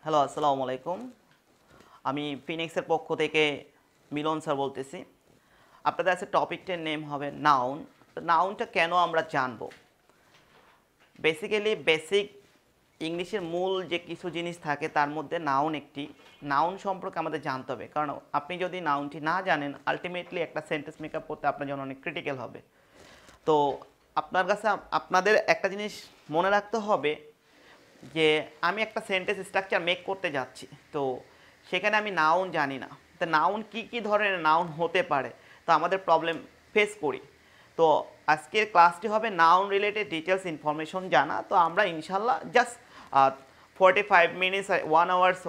Hello, আসসালামু আলাইকুম। আমি ফিনিক্সের পক্ষ থেকে মিলন স্যার বলতেছি। আপনাদের আজকে টপিকটার নেম হবে নাউন। নাউনটা কেন আমরা জানবো? বেসিক ইংলিশের মূল যে কিছু জিনিস থাকে তার মধ্যে নাউন একটি। নাউন সম্পর্কে আমাদের জানতে হবে, কারণ আপনি যদি নাউনটি না জানেন আলটিমেটলি একটা সেন্টেন্স মেকআপ করতে আপনার জন্য অনেক ক্রিটিক্যাল হবে। তো আপনার কাছে আপনাদের একটা জিনিস মনে রাখতে হবে যে আমি একটা সেন্টেন্স স্ট্রাকচার মেক করতে যাচ্ছি, তো সেখানে আমি নাউন জানি না। তো নাউন কী ধরনের নাউন হতে পারে, তো আমাদের প্রবলেম ফেস করি। তো আজকের ক্লাসটি হবে নাউন রিলেটেড ডিটেলস ইনফরমেশন জানা। তো আমরা ইনশাল্লাহ জাস্ট 45 মিনিটস 1 আওয়ার্স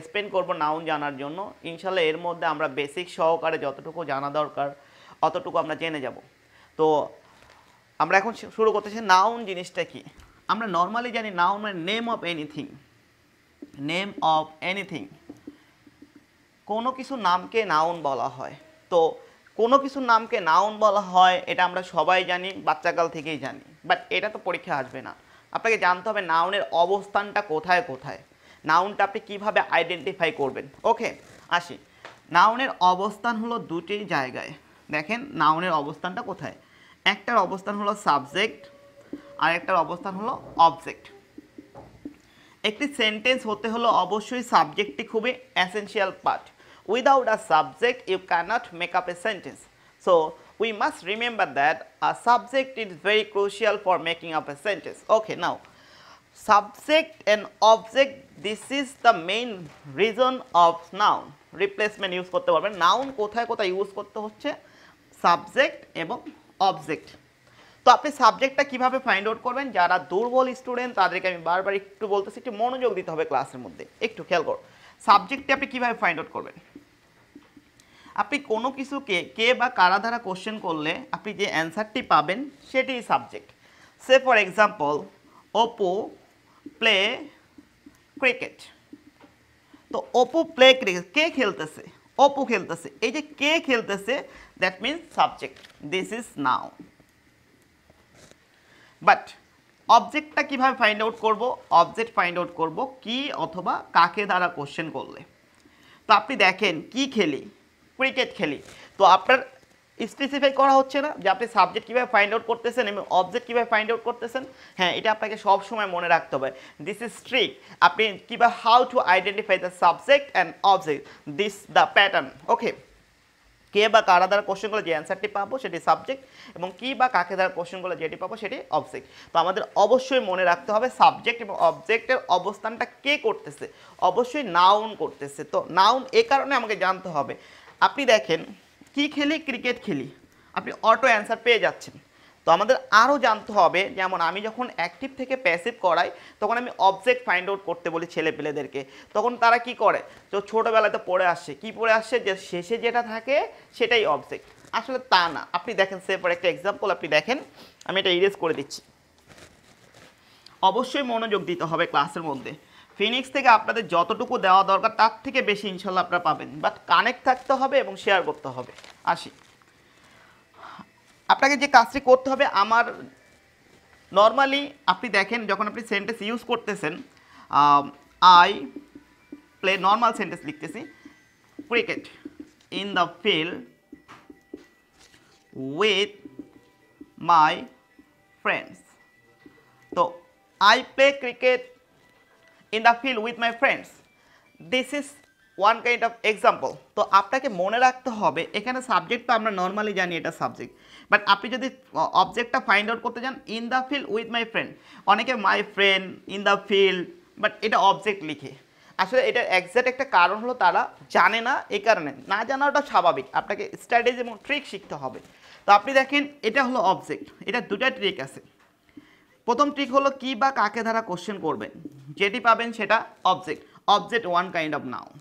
স্পেন্ড করবো নাউন জানার জন্য। ইনশাল্লাহ এর মধ্যে আমরা বেসিক সহকারে যতটুকু জানা দরকার অতটুকু আমরা জেনে যাব। তো আমরা এখন শুরু করতেছি। নাউন জিনিসটা কি? আমরা নর্মালি জানি নাউন মানে name of anything. Name of anything, কোনো কিছু নামকে নাউন বলা হয়। তো কোনো কিছুর নামকে নাউন বলা হয় এটা আমরা সবাই জানি, বাচ্চাকাল থেকেই জানি। বাট এটা তো পরীক্ষা আসবে না, আপনাকে জানতে হবে নাউনের অবস্থানটা কোথায় কোথায়, নাউনটা আপনি কীভাবে আইডেন্টিফাই করবেন। ওকে, আসি। নাউনের অবস্থান হলো দুটি জায়গায়। দেখেন নাউনের অবস্থানটা কোথায়। একটার অবস্থান হলো সাবজেক্ট, আর একটার অবস্থান হলো অবজেক্ট। একটি সেন্টেন্স হতে হলো অবশ্যই সাবজেক্টটি খুবই essential part. Without a subject you can't make up a sentence. So we must remember that a subject is very crucial for making up a sentence. Okay, now subject and object, this is the main reason of noun. Replacement use করতে পারবেন। Noun কোথায় কোথায় use করতে হচ্ছে? Subject এবং object. তো আপনি সাবজেক্টটা কিভাবে ফাইন্ড আউট করবেন? যারা দুর্বল স্টুডেন্ট তাদেরকে আমি বারবার একটু বলতেছি, একটু মনোযোগ দিতে হবে ক্লাসের মধ্যে, একটু খেয়াল করুন। সাবজেক্টটি আপনি কিভাবে ফাইন্ড আউট করবেন? আপনি কোনো কিছুকে কে বা কারা দ্বারা কোশ্চেন করলে আপনি যে অ্যান্সারটি পাবেন সেটি subject. Say for example, Apu play cricket. তো অপু প্লে ক্রিকেট, কে খেলতেছে? অপু খেলতেছে। এই যে কে খেলতেছে, that means subject, this is noun. But অবজেক্টটা কীভাবে ফাইন্ড আউট করব? অবজেক্ট ফাইন্ড আউট করব কি অথবা কাকে দ্বারা কোশ্চেন করলে। তো আপনি দেখেন কি খেলি, ক্রিকেট খেলি। তো আপনার স্পেসিফাই করা হচ্ছে না যে আপনি সাবজেক্ট কীভাবে ফাইন্ড আউট করতেছেন এবং অবজেক্ট কীভাবে ফাইন্ড আউট করতেছেন। হ্যাঁ, এটা আপনাকে সব সময় মনে রাখতে হবে। This is trick. আপনি কীভাবে, how to identify the subject and object, this the pattern. Okay, কে বা কারা দ্বারা কোশ্চেন করলে যে অ্যান্সারটি পাবো সেটি সাবজেক্ট, এবং কি বা কাকে দ্বারা কোশ্চেন করলে যেটি পাবো সেটি অবজেক্ট। তো আমাদের অবশ্যই মনে রাখতে হবে সাবজেক্ট এবং অবজেক্টের অবস্থানটা কে করতেছে, অবশ্যই নাউন করতেছে। তো নাউন এ কারণে আমাকে জানতে হবে। আপনি দেখেন কি খেলি, ক্রিকেট খেলি, আপনি অটো অ্যান্সার পেয়ে যাচ্ছেন। তো আমাদের আরও জানতে হবে, যেমন আমি যখন অ্যাক্টিভ থেকে প্যাসিভ করাই তখন আমি অবজেক্ট ফাইন্ড আউট করতে বলি ছেলেপেলেদেরকে, তখন তারা কি করে, তো ছোটোবেলাতে পড়ে আসছে, কি পড়ে আসছে, যে শেষে যেটা থাকে সেটাই অবজেক্ট। আসলে তা না। আপনি দেখেন, সে ফর একটা এক্সাম্পল আপনি দেখেন, আমি এটা ইরেজ করে দিচ্ছি। অবশ্যই মনোযোগ দিতে হবে ক্লাসের মধ্যে। ফিনিক্স থেকে আপনাদের যতটুকু দেওয়া দরকার তার থেকে বেশি ইনশাল্লাহ আপনারা পাবেন, বাট কানেক্ট থাকতে হবে এবং শেয়ার করতে হবে। আসি, আপনাকে যে কাজটি করতে হবে, আমার নর্মালি আপনি দেখেন যখন আপনি সেন্টেন্স ইউজ করতেছেন, আই প্লে, নর্মাল সেন্টেন্স লিখতেছি, cricket in the field with my friends. তো I play cricket in the field with my friends, this is one kind of example. তো আপনাকে মনে রাখতে হবে এখানে সাবজেক্ট তো আমরা নর্মালি জানি এটা সাবজেক্ট, বাট আপনি যদি অবজেক্টটা ফাইন্ড আউট করতে চান, in the field with my friend, অনেকে my friend in the field, but এটা অবজেক্ট লিখে। আসলে এটার এক্স্যাক্ট একটা কারণ হলো তারা জানে না, এই কারণে। না জানাটা স্বাভাবিক, আপনাকে স্ট্র্যাটেজি এবং ট্রিক শিখতে হবে। তো আপনি দেখেন এটা হলো অবজেক্ট, এটা দুটা ট্রিক আছে। প্রথম ট্রিক হলো কি বা কাকে দ্বারা কোশ্চেন করবেন, যেটি পাবেন সেটা object. Object one kind of noun,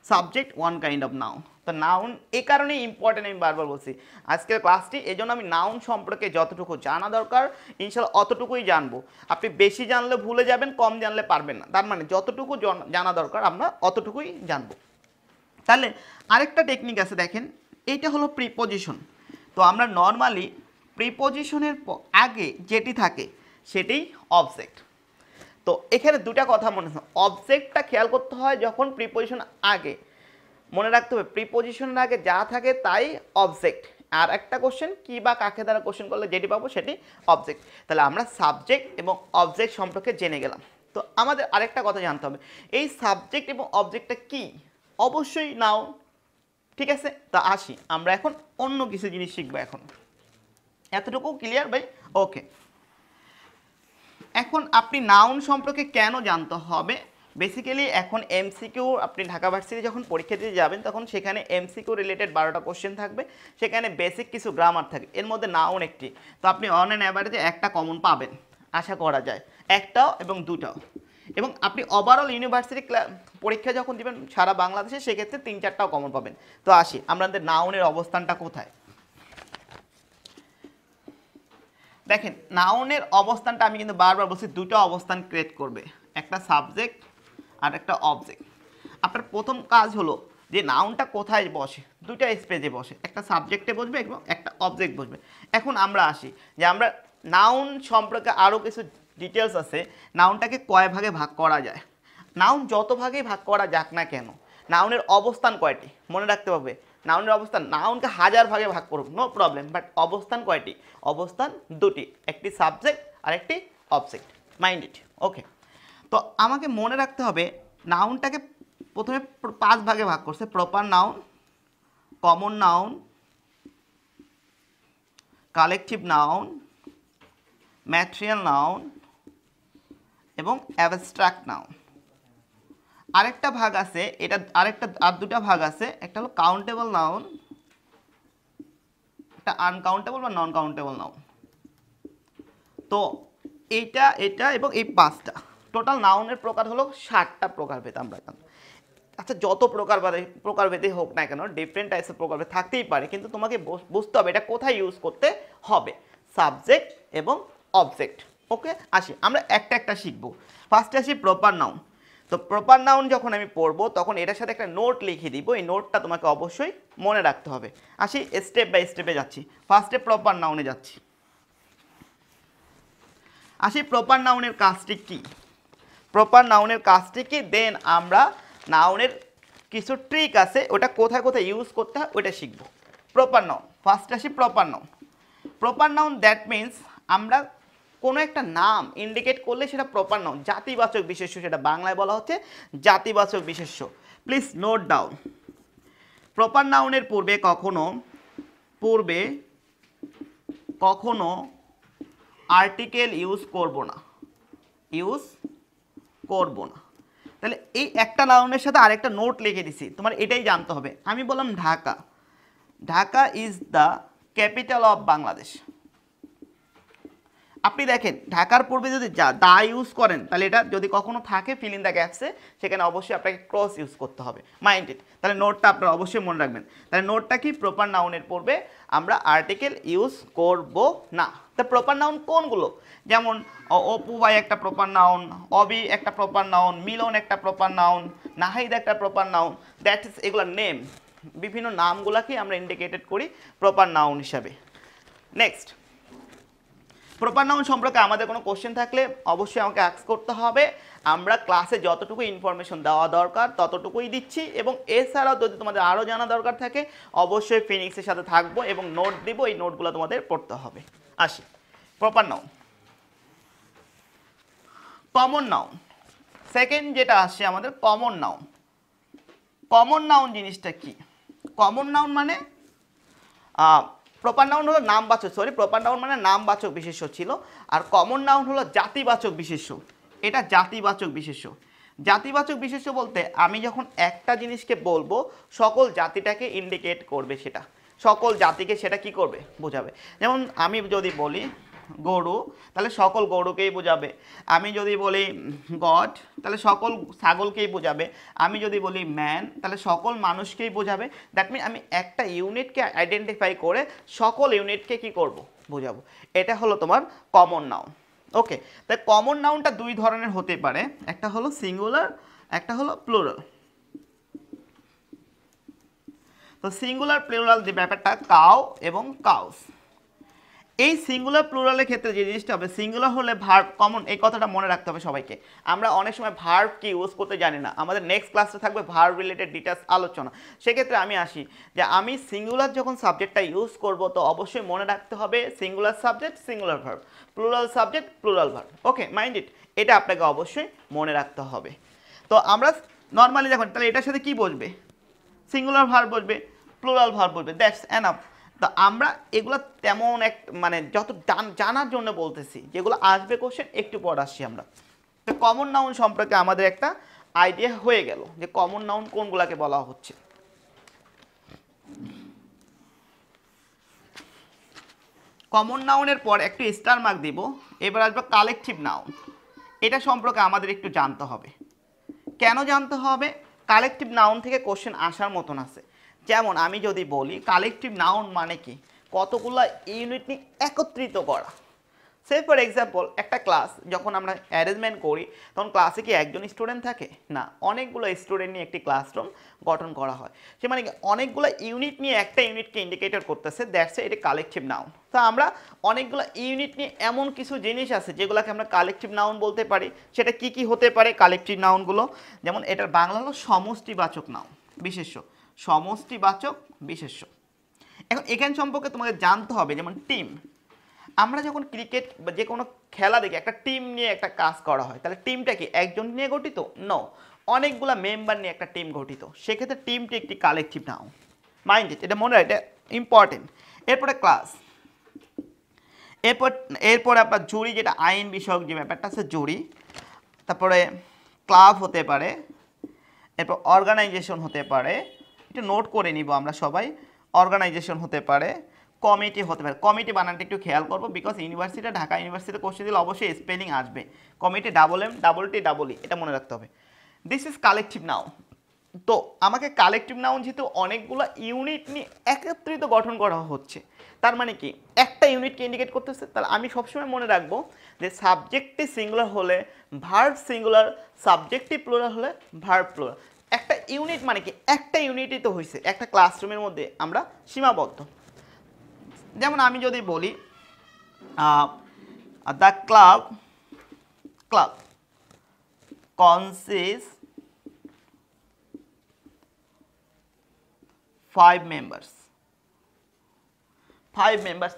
subject one kind of noun. তো নাউন এই কারণেই ইম্পর্টেন্ট, আমি বারবার বলছি আজকের ক্লাসটি, এই জন্য আমি নাউন সম্পর্কে যতটুকু জানা দরকার ইনশাল্লাহ অতটুকুই জানবো। আপনি বেশি জানলে ভুলে যাবেন, কম জানলে পারবেন না। তার মানে যতটুকু জানা দরকার আমরা অতটুকুই জানবো। তাহলে আরেকটা টেকনিক আছে, দেখেন এইটা হলো প্রিপোজিশন। তো আমরা নর্মালি প্রিপোজিশনের আগে যেটি থাকে সেটাই অবজেক্ট। তো এখানে দুটা কথা মনে হয়, অবজেক্টটা খেয়াল করতে হয় যখন প্রিপোজিশন আগে, মনে রাখতে হবে প্রিপোজিশনের আগে যা থাকে তাই অবজেক্ট। আর একটা কোশ্চেন কি বা কাকে দ্বারা কোশ্চেন করলে যেটি পাবো সেটি অবজেক্ট। তাহলে আমরা সাবজেক্ট এবং অবজেক্ট সম্পর্কে জেনে গেলাম। তো আমাদের আরেকটা কথা জানতে হবে, এই সাবজেক্ট এবং অবজেক্টটা কি? অবশ্যই নাউন। ঠিক আছে, তা আসি আমরা এখন অন্য কিছু জিনিস শিখবো। এখন এতটুকু ক্লিয়ার ভাই? ওকে, এখন আপনি নাউন সম্পর্কে কেন জানতে হবে? বেসিক্যালি এখন এমসিকিউ, আপনি ঢাকা ভার্সিটি যখন পরীক্ষা দিতে যাবেন তখন সেখানে এমসিকিউ রিলেটেড 12টা কোশ্চেন থাকবে, সেখানে বেসিক কিছু গ্রামার থাকে, এর মধ্যে নাউন একটি। তো আপনি অন অ্যান অ্যাভারেজে একটা কমন পাবেন আশা করা যায়, একটাও এবং দুটাও। এবং আপনি ওভারঅল ইউনিভার্সিটি পরীক্ষা যখন দিবেন সারা বাংলাদেশে, সেক্ষেত্রে 3-4টাও কমন পাবেন। তো আসি আমাদের নাউনের অবস্থানটা কোথায়। দেখেন নাউনের অবস্থানটা আমি কিন্তু বারবার বলছি, দুটো অবস্থান ক্রিয়েট করবে, একটা সাবজেক্ট আর একটা অবজেক্ট। আপনার প্রথম কাজ হলো যে নাউনটা কোথায় বসে, দুইটা স্পেসে বসে, একটা সাবজেক্টে বসবে এবং একটা অবজেক্ট বসবে। এখন আমরা আসি যে আমরা নাউন সম্পর্কে আরও কিছু ডিটেলস আছে। নাউনটাকে কয় ভাগে ভাগ করা যায়? নাউন যত ভাগেই ভাগ করা যাক না কেন, নাউনের অবস্থান কয়টি মনে রাখতে হবে। নাউনের অবস্থান, নাউনকে 1000 ভাগে ভাগ করুক নো প্রবলেম, বাট অবস্থান কয়টি? অবস্থান দুটি, একটি সাবজেক্ট আর একটি অবজেক্ট। Mind it. ওকে, তো আমাকে মনে রাখতে হবে নাউনটাকে প্রথমে 5 ভাগে ভাগ করছে, proper noun, common noun, collective noun, material noun এবং অ্যাবস্ট্রাক্ট নাউন। আরেকটা ভাগ আছে, এটা আর দুটা ভাগ আছে, একটা হলো কাউন্টেবল নাউন, একটা আনকাউন্টেবল বা নন কাউন্টেবল নাউন। তো এটা এবং এই 5টা টোটাল নাউনের প্রকার হলো 60টা প্রকারভেদ আমরা জানি। আচ্ছা, যত প্রকারভেদে হোক না কেন, ডিফারেন্ট টাইপসের প্রকারভেদ থাকতেই পারে, কিন্তু তোমাকে বুঝতে হবে এটা কোথায় ইউজ করতে হবে, সাবজেক্ট এবং অবজেক্ট। ওকে, আসি আমরা একটা একটা শিখবো। ফার্স্টে আসি প্রপার নাউন। তো প্রপার নাউন যখন আমি পড়বো তখন এটার সাথে একটা নোট লিখে দিব, এই নোটটা তোমাকে অবশ্যই মনে রাখতে হবে। আসি স্টেপ বাই স্টেপে যাচ্ছি, ফার্স্টে প্রপার নাউনে যাচ্ছি। আসি প্রপার নাউনের কাজটি কি, প্রপার নাউনের কাজটি কি, দেন আমরা নাউনের কিছু ট্রিক আছে ওটা কোথায় কোথায় ইউজ করতে হয় ওটা শিখব। প্রপার নাউন, ফার্স্ট আসি proper noun. Proper noun that means আমরা কোনো একটা নাম ইন্ডিকেট করলে সেটা প্রপার নাউন, জাতিবাচক বিশেষ্য, সেটা বাংলায় বলা হচ্ছে জাতিবাচক বিশেষ্য। প্লিজ নোট ডাউন, প্রপার নাউনের পূর্বে কখনো আর্টিকেল ইউজ করব না। তাহলে এই একটা নাউনের সাথে আরেকটা নোট লিখে দিছি, তোমার এটাই জানতে হবে। আমি বললাম Dhaka is the capital of Bangladesh. আপনি দেখেন ঢাকার পূর্বে যদি দা ইউজ করেন তাহলে এটা যদি কখনো থাকে ফিল ইন দ্য গ্যাপসে, সেখানে অবশ্যই আপনাকে ক্রস ইউজ করতে হবে। মাইন্ডেড, তাহলে নোটটা আপনারা অবশ্যই মনে রাখবেন। তাহলে নোটটা কি, প্রপার নাউনের পূর্বে আমরা আর্টিকেল ইউজ করব না। তা প্রপার নাউন কোনগুলো? যেমন অপু ভাই একটা প্রপার নাউন, অবি একটা প্রপার নাউন, মিলন একটা প্রপার নাউন, নাহিদ একটা প্রপার নাউন। দ্যাট ইজ এগুলোর নেম, বিভিন্ন নামগুলোকে আমরা ইন্ডিকেটেড করি প্রপার নাউন হিসাবে। নেক্সট, প্রপার নাউন সম্পর্কে আমাদের কোনো কোশ্চেন থাকলে অবশ্যই আমাকে আস্ক করতে হবে। আমরা ক্লাসে যতটুকু ইনফরমেশন দেওয়া দরকার ততটুকুই দিচ্ছি, এবং এছাড়াও যদি তোমাদের আরও জানা দরকার থাকে অবশ্যই ফিনিক্সের সাথে থাকবো এবং নোট দিব, এই নোটগুলো তোমাদের পড়তে হবে। আসি proper noun. Common noun, second যেটা আসছে আমাদের কমন নাউন। কমন নাউন জিনিসটা কি? কমন নাউন মানে প্রপার নাউন হলো নামবাচক, প্রপার নাউন মানে নামবাচক বিশেষ্য ছিল, আর কমন নাউন হলো জাতিবাচক বিশেষ্য। এটা জাতিবাচক বিশেষ্য। জাতিবাচক বিশেষ্য বলতে আমি যখন একটা জিনিসকে বলবো সকল জাতিটাকে ইন্ডিকেট করবে, সেটা সকল জাতিকে সেটা কি করবে, বোঝাবে। যেমন আমি যদি বলি গরু তাহলে সকল গরুকেই বোঝাবে, আমি যদি বলি গড তাহলে সকল ছাগলকেই বোঝাবে, আমি যদি বলি ম্যান তাহলে সকল মানুষকেই বোঝাবে। দ্যাট মিন আমি একটা ইউনিটকে আইডেন্টিফাই করে সকল ইউনিটকে কি করব, বোঝাবো। এটা হলো তোমার কমন নাউন। ওকে, তাই কমন নাউনটা দুই ধরনের হতে পারে, একটা হলো সিঙ্গুলার, একটা হলো প্লুরাল। তো সিঙ্গুলার প্লুরাল যে ব্যাপারটা, কাউ এবং কাউস, এই সিঙ্গুলার প্লুরালের ক্ষেত্রে যে জিনিসটা হবে, সিঙ্গুলার হলে ভার্ব কমন, এই কথাটা মনে রাখতে হবে সবাইকে। আমরা অনেক সময় ভার্ব কি ইউজ করতে জানি না, আমাদের নেক্সট ক্লাসে থাকবে ভার্ব রিলেটেড ডিটেলস আলোচনা। সেক্ষেত্রে আমি আসি যে আমি সিঙ্গুলার যখন সাবজেক্টটা ইউজ করব তো অবশ্যই মনে রাখতে হবে singular subject singular verb, plural subject plural verb. Okay, mind it, এটা আপনাকে অবশ্যই মনে রাখতে হবে। তো আমরা নর্মালি যখন, তাহলে এটার সাথে কি বসবে, সিঙ্গুলার ভার্ব বসবে, প্লুরাল ভার্ব বসবে, দ্যাটস এনাফ। তো আমরা এগুলো তেমন এক মানে যত জানার জন্য বলতেছি, যেগুলো আসবে কোশ্চেন একটু পর আসছি আমরা। তো কমন নাউন সম্পর্কে আমাদের একটা আইডিয়া হয়ে গেল যে কমন নাউন কোনগুলাকে বলা হচ্ছে। কমন নাউনের পর একটু স্টার মার্ক দিব, এবার আসবে কালেকটিভ নাউন। এটা সম্পর্কে আমাদের একটু জানতে হবে। কেন জানতে হবে? কালেকটিভ নাউন থেকে কোশ্চেন আসার মতন আছে। যেমন আমি যদি বলি কালেকটিভ নাউন মানে কি, কতগুলো ইউনিট নিয়ে একত্রিত করা। সে ফর এক্সাম্পল একটা ক্লাস যখন আমরা অ্যারেঞ্জমেন্ট করি তখন ক্লাসে কি একজন স্টুডেন্ট থাকে না, অনেকগুলো স্টুডেন্ট নিয়ে একটি ক্লাসরুম গঠন করা হয়। সে মানে কি অনেকগুলো ইউনিট নিয়ে একটা ইউনিটকে ইন্ডিকেটর করতেছে, দ্যাটস এটা কালেকটিভ নাউন। তো আমরা অনেকগুলো ইউনিট নিয়ে এমন কিছু জিনিস আছে যেগুলোকে আমরা কালেকটিভ নাউন বলতে পারি। সেটা কি কি হতে পারে কালেকটিভ নাউনগুলো? যেমন এটার বাংলা হলো সমষ্টিবাচক নাউন বিশেষ্য, সমষ্টিবাচক বিশেষ্য। এখন এখান সম্পর্কে তোমাকে জানতে হবে, যেমন টিম। আমরা যখন ক্রিকেট বা যে কোনো খেলা দেখি একটা টিম নিয়ে একটা কাজ করা হয়, তাহলে টিমটা কি একজন নিয়ে গঠিত? নো, অনেকগুলা মেম্বার নিয়ে একটা টিম গঠিত। সেক্ষেত্রে টিমটি একটি কালেকটিভ নাউন। মাইন্ড ইট, এটা মনে হয়, এটা ইম্পর্টেন্ট। এরপরে ক্লাস, এরপরে আপনার জুরি, যেটা আইন বিষয়ক যে ব্যাপারটা আছে জুরি। তারপরে ক্লাব হতে পারে, এরপর অর্গানাইজেশন হতে পারে, একটু নোট করে নিব আমরা সবাই। অর্গানাইজেশন হতে পারে, কমিটি হতে পারে। কমিটি বানানটা একটু খেয়াল করবো, বিকজ ইউনিভার্সিটি ঢাকা ইউনিভার্সিটিতে কোশ্চেন দিলে অবশ্যই স্পেলিং আসবে। Committee double M double T double E, এটা মনে রাখতে হবে। This is collective noun. তো আমাকে কালেকটিভ নাউন যেহেতু অনেকগুলো ইউনিট নিয়ে একত্রিত গঠন করা হচ্ছে, তার মানে কি একটা ইউনিটকে ইন্ডিকেট করতেছে। তাহলে আমি সবসময় মনে রাখবো যে সাবজেক্টটি সিঙ্গুলার হলে ভার্ব সিঙ্গুলার, সাবজেক্টটি প্লুরাল হলে ভার্ব প্লুরাল। একটা ইউনিট মানে কি একটা ইউনিটই তো হয়েছে, একটা ক্লাসরুমের মধ্যে আমরা সীমাবদ্ধ। যেমন আমি যদি বলি দ্য ক্লাব consists 5 members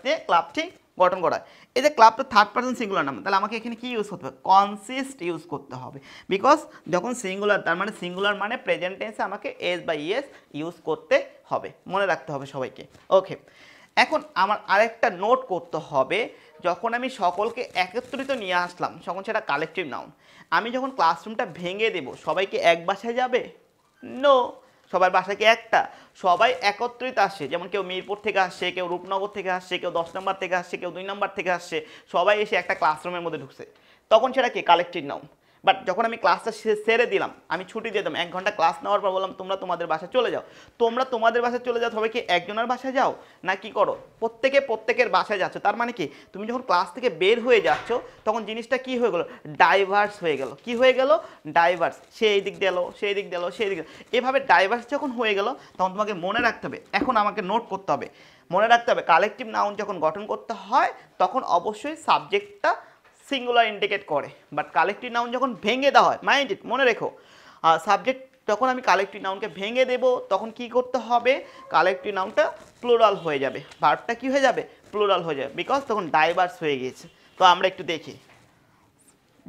দিয়ে ক্লাবটি গঠন করা হয়। এই যে ক্লাবটা থার্ড পারসন সিঙ্গুলার নাম, তাহলে আমাকে এখানে কি ইউজ করতে হবে? কনসিস্ট ইউজ করতে হবে, বিকজ যখন সিঙ্গুলার, তার মানে সিঙ্গুলার মানে প্রেজেন্ট টেন্সে আমাকে এস বা ইএস ইউজ করতে হবে, মনে রাখতে হবে সবাইকে। ওকে, এখন আমার আরেকটা নোট করতে হবে, যখন আমি সকলকে একত্রিত নিয়ে আসলাম তখন সেটা কালেকটিভ নাউন। আমি যখন ক্লাসরুমটা ভেঙে দেব, সবাইকে এক বাসায় যাবে? নো, সবার বাসা কি একটা? সবাই একত্রিত আসে, যেমন কেউ মিরপুর থেকে আসছে, কেউ রূপনগর থেকে আসছে, কেউ 10 নম্বর থেকে আসছে, কেউ 2 নম্বর থেকে আসছে, সবাই এসে একটা ক্লাসরুমের মধ্যে ঢুকছে, তখন সেটা কি কালেকটিভ নাউন। বাট যখন আমি ক্লাসটা সেরে দিলাম, আমি ছুটি দিয়ে দিলাম, 1 ঘন্টা ক্লাস নেওয়ার পর বললাম তোমরা তোমাদের বাসায় চলে যাও, তোমরা তোমাদের বাসায় চলে যাও, সবাই কি একজনের বাসায় যাও না কি করো? প্রত্যেকের বাসায় যাচ্ছ। তার মানে কি তুমি যখন ক্লাস থেকে বের হয়ে যাচ্ছ তখন জিনিসটা কি হয়ে গেল? ডাইভার্স হয়ে গেল। কি হয়ে গেল? ডাইভার্স। সে এই দিক দিয়ে এলো, সেই দিক দিয়ে এলো, সেই দিক, এভাবে ডাইভার্স যখন হয়ে গেল তখন তোমাকে মনে রাখতে হবে, এখন আমাকে নোট করতে হবে, মনে রাখতে হবে কালেকটিভ নাউন যখন গঠন করতে হয় তখন অবশ্যই সাবজেক্টটা সিঙ্গুলার ইন্ডিকেট করে, বাট কালেকটিভ নাউন যখন ভেঙে দেওয়া হয়, মাইন্ড ইট, মনে রেখো, সাবজেক্ট যখন আমি কালেকটিভ নাউনকে ভেঙে দেব তখন কি করতে হবে? কালেকটিভ নাউনটা প্লুরাল হয়ে যাবে, ভার্বটা কি হয়ে যাবে? প্লুরাল হয়ে যাবে, বিকজ তখন ডাইভার্স হয়ে গিয়েছে। তো আমরা একটু দেখি,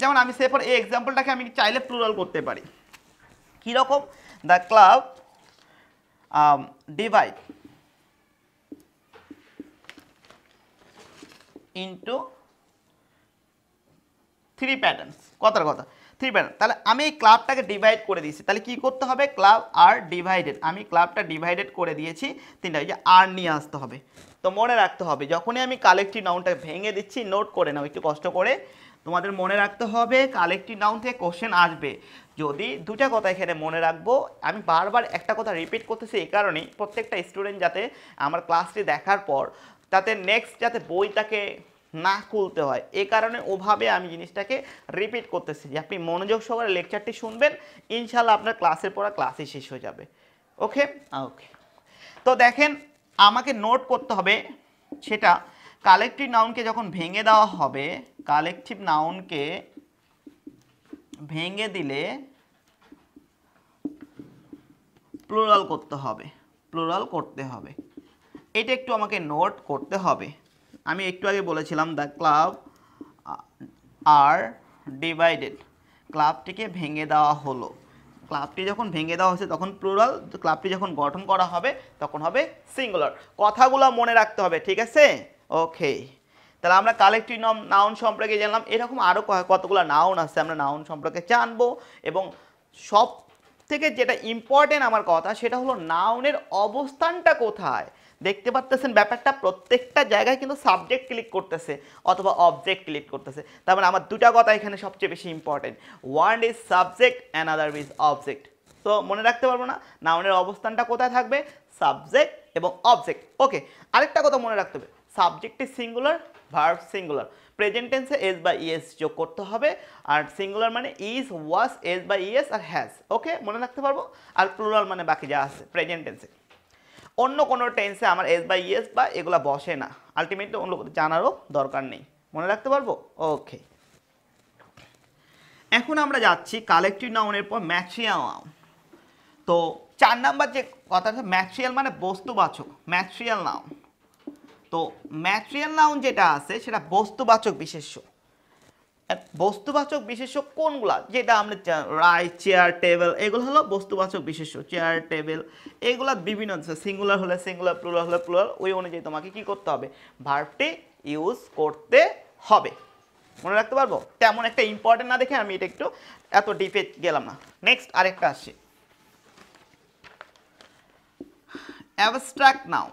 যেমন আমি সেফর এই এক্সাম্পলটাকে আমি চাইলে প্লুরাল করতে পারি। কীরকম? The club divide into 3 patterns, কথার কথা 3 প্যাটার্ন। তাহলে আমি এই ক্লাবটাকে ডিভাইড করে দিয়েছি, তাহলে কি করতে হবে? ক্লাব আর ডিভাইডেড, আমি ক্লাবটা ডিভাইডেড করে দিয়েছি 3টা, এই যে আর নিয়ে আসতে হবে। তো মনে রাখতে হবে যখনই আমি কালেকটিভ নাউনটা ভেঙে দিচ্ছি, নোট করে নাও একটু কষ্ট করে, তোমাদের মনে রাখতে হবে কালেকটিভ নাউন থেকে কোশ্চেন আসবে। যদি দুটা কথা এখানে মনে রাখবো, আমি বারবার একটা কথা রিপিট করতেছি এই কারণেই, প্রত্যেকটা স্টুডেন্ট যাতে আমার ক্লাসটি দেখার পর তাতে নেক্সট যাতে বইটাকে না খুলতে হয়, এই কারণে ওভাবে আমি জিনিসটাকে রিপিট করতেছি যে আপনি মনোযোগ সহকারে লেকচারটি শুনবেন, ইনশাল্লাহ আপনার ক্লাসের পড়া ক্লাসই শেষ হয়ে যাবে। ওকে ওকে, তো দেখেন আমাকে নোট করতে হবে সেটা কালেকটিভ নাউনকে যখন ভেঙে দেওয়া হবে, কালেকটিভ নাউনকে ভেঙে দিলে প্লুরাল করতে হবে, প্লুরাল করতে হবে। এটা একটু আমাকে নোট করতে হবে। আমি একটু আগে বলেছিলাম দ্য ক্লাব আর ডিভাইডেড, ক্লাবটিকে ভেঙে দেওয়া হলো। ক্লাবটি যখন ভেঙে দেওয়া হয়েছে তখন প্লুরাল, ক্লাবটি যখন গঠন করা হবে তখন হবে সিঙ্গুলার। কথাগুলো মনে রাখতে হবে, ঠিক আছে? ওকে, তাহলে আমরা কালেকটিভ নাউন সম্পর্কে জানলাম। এরকম আরও কতগুলো নাউন আছে, আমরা নাউন সম্পর্কে জানবো। এবং সব থেকে যেটা ইম্পর্টেন্ট আমার কথা, সেটা হলো নাউনের অবস্থানটা কোথায়। দেখতে পাচ্ছেন ব্যাপারটা, প্রত্যেকটা জায়গায় কিন্তু সাবজেক্ট ক্লিক করতেছে অথবা অবজেক্ট ক্লিক করতেছে। তার মানে আমার দুটা কথা এখানে সবচেয়ে বেশি important, one is subject and other is object. তো মনে রাখতে পারবো না নাউনের অবস্থানটা কোথায় থাকবে, সাবজেক্ট এবং অবজেক্ট। ওকে, আরেকটা কথা মনে রাখতে হবে, subject is singular, verb singular, present টেন্সে এস বা ইএস যোগ করতে হবে। আর সিঙ্গুলার মানে ইজ, ওয়াজ, এস বা ইএস আর হ্যাজ। ওকে, মনে রাখতে পারবো। আর প্লুরাল মানে বাকি যা আছে প্রেজেন্ট টেন্সে। অন্য কোনো টেন্সে আমার এস বা ইএস বা এগুলা বসে না, আলটিমেটলি অন্য জানারও দরকার নেই, মনে রাখতে পারবো। ওকে, এখন আমরা যাচ্ছি কালেকটিভ নাউনের পর ম্যাট্রিয়াল নাউন। তো 4 নাম্বার যে কথাটা, ম্যাট্রিয়াল মানে বস্তুবাচক, ম্যাট্রিয়াল নাউন। তো ম্যাট্রিয়াল নাউন যেটা আছে সেটা বস্তুবাচক বিশেষ্য। বস্তুবাচক বিশেষ্য কোনগুলা, যেটা আমরা রাইট, চেয়ার, টেবিল, এগুলো হলো বস্তুবাচক বিশেষ্য। চেয়ার, টেবিল এগুলা বিভিন্ন, সিঙ্গুলার হলে সিঙ্গুলার, প্লুরাল হলে প্লুরাল, ওই অনুযায়ী তোমাকে কি করতে হবে, ভার্বটি ইউজ করতে হবে। মনে রাখতে পারবো? তেমন একটা ইম্পর্টেন্ট না দেখে আমি এটা একটু এত ডিপে গেলাম না। নেক্সট আরেকটা আসছে, অ্যাবস্ট্রাক্ট নাউন।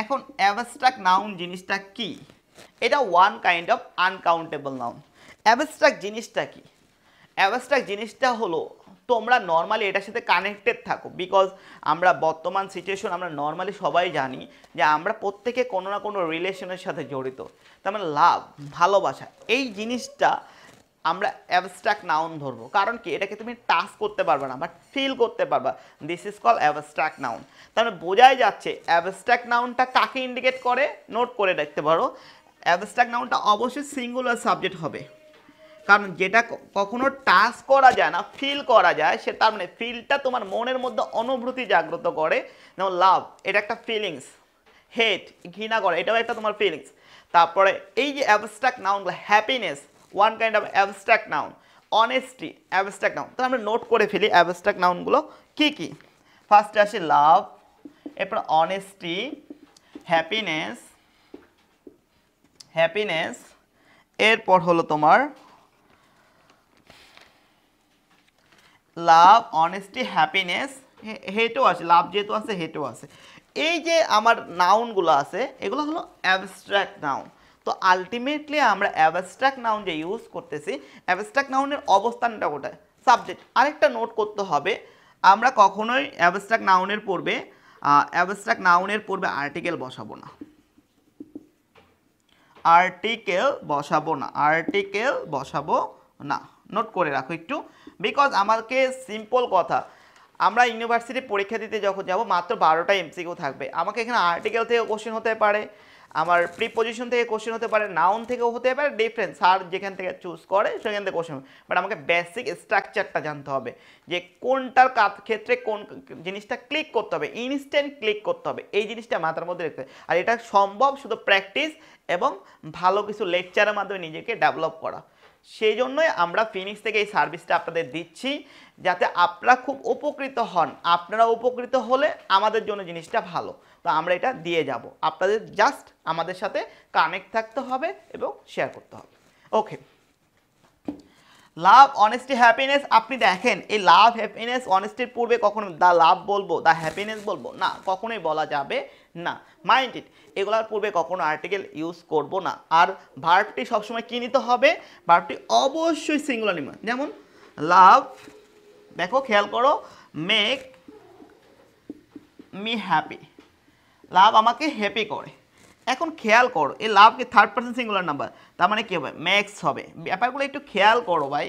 এখন অ্যাবস্ট্রাক্ট নাউন জিনিসটা কি? এটা one kind of uncountable noun. Abstract জিনিসটা কি? অ্যাবস্ট্রাক্ট জিনিসটা হলো, তোমরা নর্মালি এটার সাথে কানেক্টেড থাকো, বিকজ আমরা বর্তমান সিচুয়েশন আমরা নর্মালি সবাই জানি যে আমরা প্রত্যেকে কোনো না কোনো রিলেশনের সাথে জড়িত। তার মানে লাভ, ভালোবাসা, এই জিনিসটা আমরা অ্যাবস্ট্রাক্ট নাউন ধরবো। কারণ কি, এটাকে তুমি টাচ করতে পারবে না, বাট ফিল করতে পারবা। This is call abstract noun. তার মানে বোঝাই যাচ্ছে অ্যাবস্ট্রাক্ট নাউনটা কাকে ইন্ডিকেট করে, নোট করে রাখতে পারো। অ্যাবস্ট্রাক্ট নাউনটা অবশ্যই সিঙ্গুলার সাবজেক্ট হবে, কারণ যেটা কখনো টাচ করা যায় না, ফিল করা যায়, সে তার মানে ফিলটা তোমার মনের মধ্যে অনুভূতি জাগ্রত করে। যেমন লাভ, এটা একটা ফিলিংস। হেট, ঘৃণা করে, এটাও একটা তোমার ফিলিংস। তারপরে এই যে অ্যাবস্ট্রাক্ট নাউনগুলো, happiness one kind of abstract noun, honesty abstract noun. তাহলে আমরা নোট করে ফেলি অ্যাবস্ট্রাক্ট নাউনগুলো কি কি। ফার্স্টে আসে লাভ, এরপর অনেস্টি, হ্যাপিনেস, হ্যাপিনেস, এরপর হলো তোমার লাভ, অনেস্টি, হ্যাপিনেস, হেটও আছে, লাভ যেহেতু আছে হেটও আছে। এই যে আমার নাউনগুলো আছে এগুলো হলো অ্যাবস্ট্রাক্ট নাউন। তো আলটিমেটলি আমরা অ্যাবস্ট্রাক্ট নাউন যে ইউজ করতেছি, অ্যাবস্ট্রাক্ট নাউনের অবস্থানটা কোথায়, সাবজেক্ট। আরেকটা নোট করতে হবে, আমরা কখনোই অ্যাবস্ট্রাক্ট নাউনের পূর্বে আর্টিকেল বসাবো না, আর্টিকেল বসাবো না, আর্টিকেল বসাবো না। নোট করে রাখো একটু, বিকজ আমাকে সিম্পল কথা, আমরা ইউনিভার্সিটি পরীক্ষা দিতে যখন যাব মাত্র 12টা এমসিকিউ থাকবে। আমাকে এখানে আর্টিকেল থেকে কোশ্চেন হতে পারে, আমার প্রিপোজিশন থেকে কোশ্চেন হতে পারে, নাউন থেকেও হতে পারে, ডিফারেন্ট স্যার যেখান থেকে চুজ করে সেখান থেকে কোশ্চেন। বাট আমাকে বেসিক স্ট্রাকচারটা জানতে হবে যে কোনটার ক্ষেত্রে কোন জিনিসটা ক্লিক করতে হবে, ইনস্ট্যান্ট ক্লিক করতে হবে, এই জিনিসটা মাথার মধ্যে রাখতে হবে। আর এটা সম্ভব শুধু প্র্যাকটিস এবং ভালো কিছু লেকচারের মাধ্যমে নিজেকে ডেভেলপ করা। সেই জন্যই আমরা ফিনিক্স থেকে এই সার্ভিসটা আপনাদের দিচ্ছি, যাতে আপনারা খুব উপকৃত হন। আপনারা উপকৃত হলে আমাদের জন্য জিনিসটা ভালো। তো আমরা এটা দিয়ে যাব, আপনাদের জাস্ট আমাদের সাথে কানেক্ট থাকতে হবে এবং শেয়ার করতে হবে। ওকে, লাভ, অনেস্টি, হ্যাপিনেস। আপনি দেখেন এই লাভ, হ্যাপিনেস, অনেস্টির পূর্বে কখনো দা লাভ বলবো, দা হ্যাপিনেস বলবো না, কখনোই বলা যাবে না। মাইন্ড ইট, এগুলোর পূর্বে কখনো আর্টিকেল ইউজ করব না। আর ভার্বটি সবসময় কী নিতে হবে, ভার্বটি অবশ্যই সিঙ্গুলার নিবে। যেমন লাভ, দেখো খেয়াল করো, মেক মি হ্যাপি, লাভ আমাকে হ্যাপি করে। এখন খেয়াল করো এই লাভকে থার্ড পারসন সিঙ্গুলার নাম্বার, তার মানে কী হবে, ম্যাক্স হবে। ব্যাপারগুলো একটু খেয়াল করো ভাই,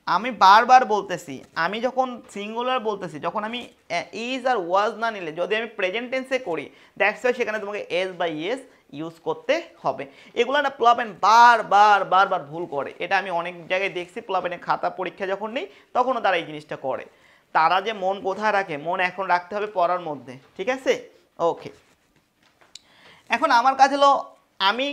আমি বারবার বলতেছি, আমি যখন সিঙ্গুলার বলতেছি, যখন আমি ইজ আর ওয়াজ না নিলে যদি আমি প্রেজেন্ট টেন্সে করি, দ্যাটস ওয়াই সেখানে তোমাকে এস বা ইয়েস ইউজ করতে হবে। এগুলো না প্লাবেন বারবার ভুল করে, এটা আমি অনেক জায়গায় দেখছি। প্লাবেনের খাতা পরীক্ষা যখন নেই তখনও তারা এই জিনিসটা করে। তারা যে মন কোথায় রাখে, মন এখন রাখতে হবে পড়ার মধ্যে, ঠিক আছে? ওকে, এখন আমার কাজ হলো আমি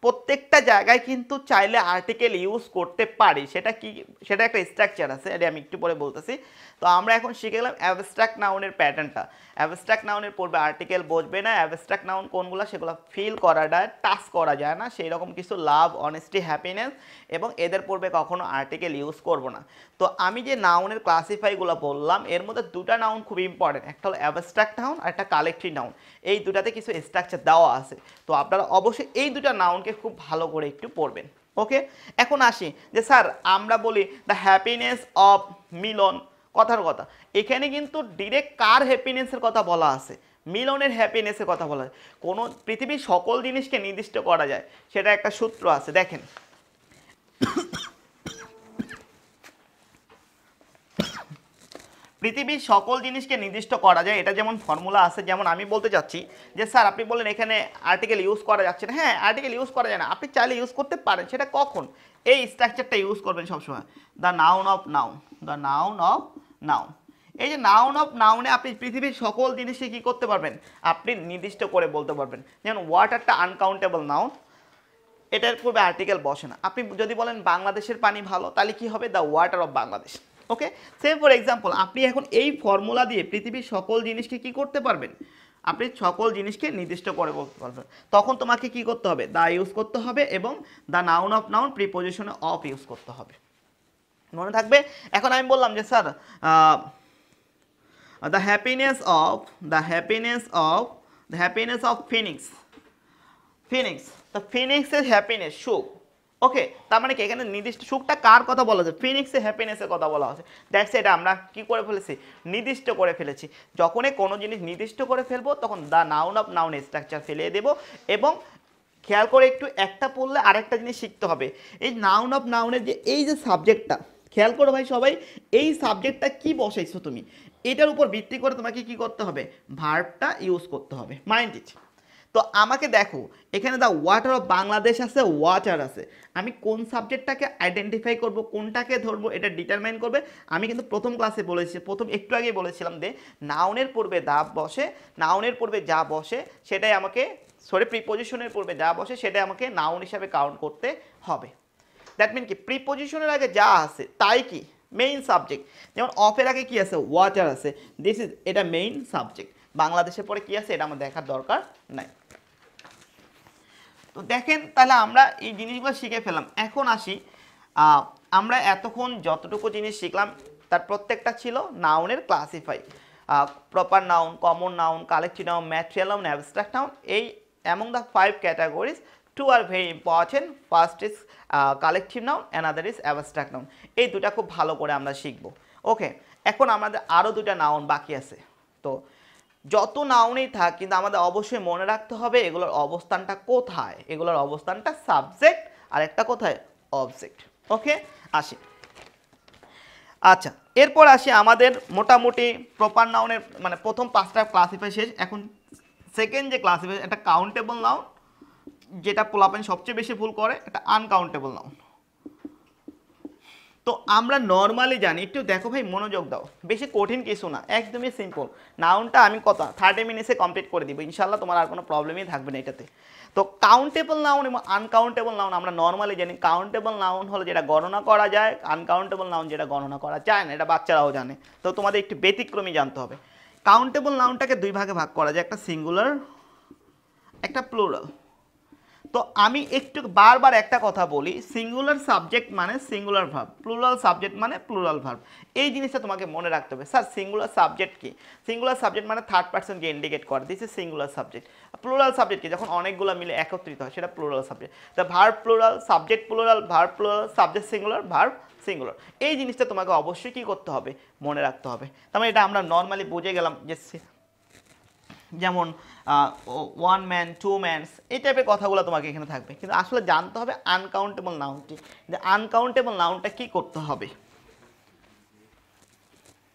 প্রত্যেকটা জায়গায় কিন্তু চাইলে আর্টিকেল ইউজ করতে পারি। সেটা কি, সেটা একটা স্ট্রাকচার আছে, এটা আমি একটু পরে বলতেছি। তো আমরা এখন শিখে গেলাম অ্যাবস্ট্রাক্ট নাউনের প্যাটার্নটা। অ্যাবস্ট্রাক্ট নাউনের পূর্বে আর্টিকেল বসবে না। অ্যাবস্ট্রাক্ট নাউন কোনগুলো, সেগুলো ফিল করা যায়, টাচ করা যায় না, সেই রকম কিছু লাভ, অনেস্টি, হ্যাপিনেস, এবং এদের পূর্বে কখনো আর্টিকেল ইউজ করব না। তো আমি যে নাউনের ক্লাসিফাইগুলো বললাম এর মধ্যে দুটা নাউন খুব ইম্পর্টেন্ট, একটা হলো অ্যাবস্ট্রাক্ট নাউন আর একটা কালেক্টিভ নাউন। এই দুটাতে কিছু স্ট্রাকচার দেওয়া আছে, তো আপনারা অবশ্যই এই দুটা নাউনকে খুব ভালো করে একটু পড়বেন। ওকে, এখন আসি যে স্যার আমরা বলি দ্য হ্যাপিনেস অফ মিলন, কথার কথা এখানে কিন্তু ডিরেক্ট কার হ্যাপিনেসের কথা বলা আছে? মিলনের হ্যাপিনেসের কথা বলা হয়। কোনো পৃথিবীর সকল জিনিসকে নির্দিষ্ট করা যায়, সেটা একটা সূত্র আছে, দেখেন। পৃথিবীর সকল জিনিসকে নির্দিষ্ট করা যায়, এটা যেমন ফর্মুলা আছে। যেমন আমি বলতে চাচ্ছি যে স্যার আপনি বললেন এখানে আর্টিকেল ইউজ করা যাচ্ছে না। হ্যাঁ, আর্টিকেল ইউজ করা যায় না, আপনি চাইলে ইউজ করতে পারেন। সেটা কখন? এই স্ট্রাকচারটা ইউজ করবেন সবসময়, the noun of noun, the noun of noun. এই যে নাউন অফ নাউনে আপনি পৃথিবীর সকল জিনিসকে কী করতে পারবেন? আপনি নির্দিষ্ট করে বলতে পারবেন। যেমন ওয়াটারটা আনকাউন্টেবল নাউন, এটার পূর্বে আর্টিকেল বসে না। আপনি যদি বলেন বাংলাদেশের পানি ভালো, তাহলে কি হবে? The water of Bangladesh. Okay, same for example, আপনি এখন এই ফর্মুলা দিয়ে পৃথিবীর সকল জিনিসকে কি করতে পারবেন? আপনি সকল জিনিসকে নির্দিষ্ট করে বলতে পারবেন। তখন তোমাকে কি করতে হবে? দা ইউজ করতে হবে এবং দ্য নাউন অফ নাউন প্রিপোজিশনে অফ ইউজ করতে হবে, মনে থাকবে? এখন আমি বললাম যে sir the happiness of, the happiness of, the happiness of phoenix, phoenix, the ফিনিক্সের হ্যাপিনেস, সুখ। ওকে, তার মানে কি এখানে নির্দিষ্ট সুখটা কার কথা বলা হচ্ছে? ফিনিক্সের হ্যাপিনেসের কথা বলা হচ্ছে। দ্যাটস এটা আমরা কি করে ফেলেছি? নির্দিষ্ট করে ফেলেছি। যখনই কোনো জিনিস নির্দিষ্ট করে ফেলবো তখন the noun of noun structure ফেলিয়ে দেবো। এবং খেয়াল করে একটু, একটা পড়লে আরেকটা জিনিস শিখতে হবে। এই নাউন অফ নাউনের যে এই যে সাবজেক্টটা, খেয়াল করো ভাই সবাই, এই সাবজেক্টটা কি বসাইছো তুমি, এটার উপর ভিত্তি করে তোমাকে কি করতে হবে? ভার্বটা ইউজ করতে হবে। Mind it. তো আমাকে দেখো, এখানে দ্য ওয়াটার অফ বাংলাদেশ আছে, ওয়াটার আছে। আমি কোন সাবজেক্টটাকে আইডেন্টিফাই করব, কোনটাকে ধরবো, এটা ডিটারমাইন করবে। আমি কিন্তু প্রথম ক্লাসে বলেছি, একটু আগে বলেছিলাম যে নাউনের পূর্বে দা বসে, নাউনের পূর্বে যা বসে সেটাই আমাকে, প্রিপোজিশনের পূর্বে যা বসে সেটাই আমাকে নাউন হিসাবে কাউন্ট করতে হবে। দ্যাট মিন কি, প্রিপোজিশনের আগে যা আছে তাই কি মেইন সাবজেক্ট। যেমন অফের আগে কি আছে? ওয়াটার আছে, দিস ইজ, এটা মেইন সাবজেক্ট। বাংলাদেশের পরে কি আছে এটা আমার দেখার দরকার নাই। তো দেখেন, তাহলে আমরা এই জিনিসগুলো শিখে ফেলাম। এখন আসি, আমরা এতক্ষণ যতটুকু জিনিস শিখলাম তার প্রত্যেকটা ছিল নাউনের classify. Proper noun, common noun, collective noun, material noun, abstract noun. এই অ্যামং দ্য 5 ক্যাটাগরিজ, 2 আর very important. First is collective noun, another is abstract noun. এই দুটা খুব ভালো করে আমরা শিখব। ওকে, এখন আমাদের আরও দুটা নাউন বাকি আছে। তো যত নাউনেই থাক, কিন্তু আমাদের অবশ্যই মনে রাখতে হবে এগুলোর অবস্থানটা কোথায়। এগুলোর অবস্থানটা সাবজেক্ট, আর একটা কোথায়? অবজেক্ট। ওকে, আসি। আচ্ছা, এরপর আসি আমাদের মোটামুটি প্রপার নাউনের মানে প্রথম 5টা ক্লাসিফাই শেষ। এখন সেকেন্ড যে ক্লাসিফাই, একটা কাউন্টেবল নাউন, যেটা পোলাপান সবচেয়ে বেশি ভুল করে, এটা আনকাউন্টেবল নাউন। তো আমরা নর্মালি জানি, একটু দেখো ভাই, মনোযোগ দাও, বেশি কঠিন কিছু না, একদমই সিম্পল। নাউনটা আমি 30 মিনিটসে কমপ্লিট করে দিব ইনশাল্লাহ, তোমার আর কোনো প্রবলেমই থাকবে না এটাতে। তো কাউন্টেবল নাউন এবং আনকাউন্টেবল নাউন আমরা নর্মালি জানি। কাউন্টেবল নাউন হলো যেটা গণনা করা যায়, আনকাউন্টেবল নাউন যেটা গণনা করা যায় না, এটা বাচ্চারাও জানে। তো তোমাদের একটু ব্যতিক্রমী জানতে হবে। কাউন্টেবল নাউনটাকে 2 ভাগে ভাগ করা যায়, একটা সিঙ্গুলার, একটা প্লুরাল। তো আমি একটু বারবার একটা কথা বলি, সিঙ্গুলার সাবজেক্ট মানে সিঙ্গুলার ভার্ব, প্লুরাল সাবজেক্ট মানে প্লুরাল ভার্ব। এই জিনিসটা তোমাকে মনে রাখতে হবে। স্যার সিঙ্গুলার সাবজেক্ট কি? সিঙ্গুলার সাবজেক্ট মানে থার্ড পার্সনকে ইন্ডিকেট করে, this is singular subject. Plural subject কি? যখন অনেকগুলো মিলে একত্রিত হয়, সেটা plural subject. The verb plural, subject plural, verb plural, subject singular, verb singular. এই জিনিসটা তোমাকে অবশ্যই কী করতে হবে? মনে রাখতে হবে। তার মানে এটা আমরা নর্মালি বুঝে গেলাম যে যেমন 1 ম্যান, 2 ম্যানস, এই টাইপের কথাগুলো তোমাকে এখানে থাকবে। কিন্তু আসলে জানতে হবে আনকাউন্টেবল নাউনটি, যে আনকাউন্টেবল নাউনটা কী করতে হবে।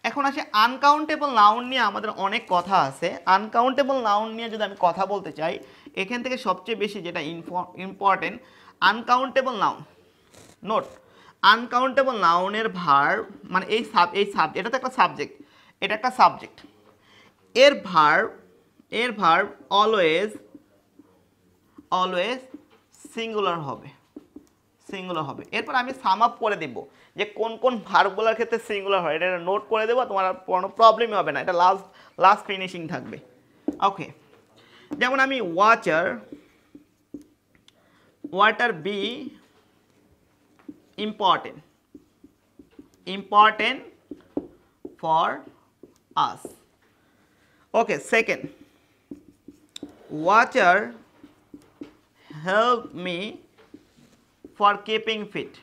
এখন আসে আনকাউন্টেবল নাউন নিয়ে আমাদের অনেক কথা আছে। আনকাউন্টেবল নাউন নিয়ে যদি আমি কথা বলতে চাই, এখান থেকে সবচেয়ে বেশি যেটা important, uncountable noun. Note, uncountable নাউনের ভার্ব মানে এই সাবজেক্ট, এটা তো একটা সাবজেক্ট, এটা একটা সাবজেক্ট, এর ভার্ব অলওয়েজ সিঙ্গুলার হবে, এরপর আমি সাম আপ করে দেব যে কোন কোন ভার্বগুলোর ক্ষেত্রে সিঙ্গুলার হয়, এটা নোট করে দেবো, তোমার কোনো প্রবলেমই হবে না, এটা লাস্ট ফিনিশিং থাকবে। ওকে, যেমন আমি water be important for us. Okay, second, water help me for keeping fit,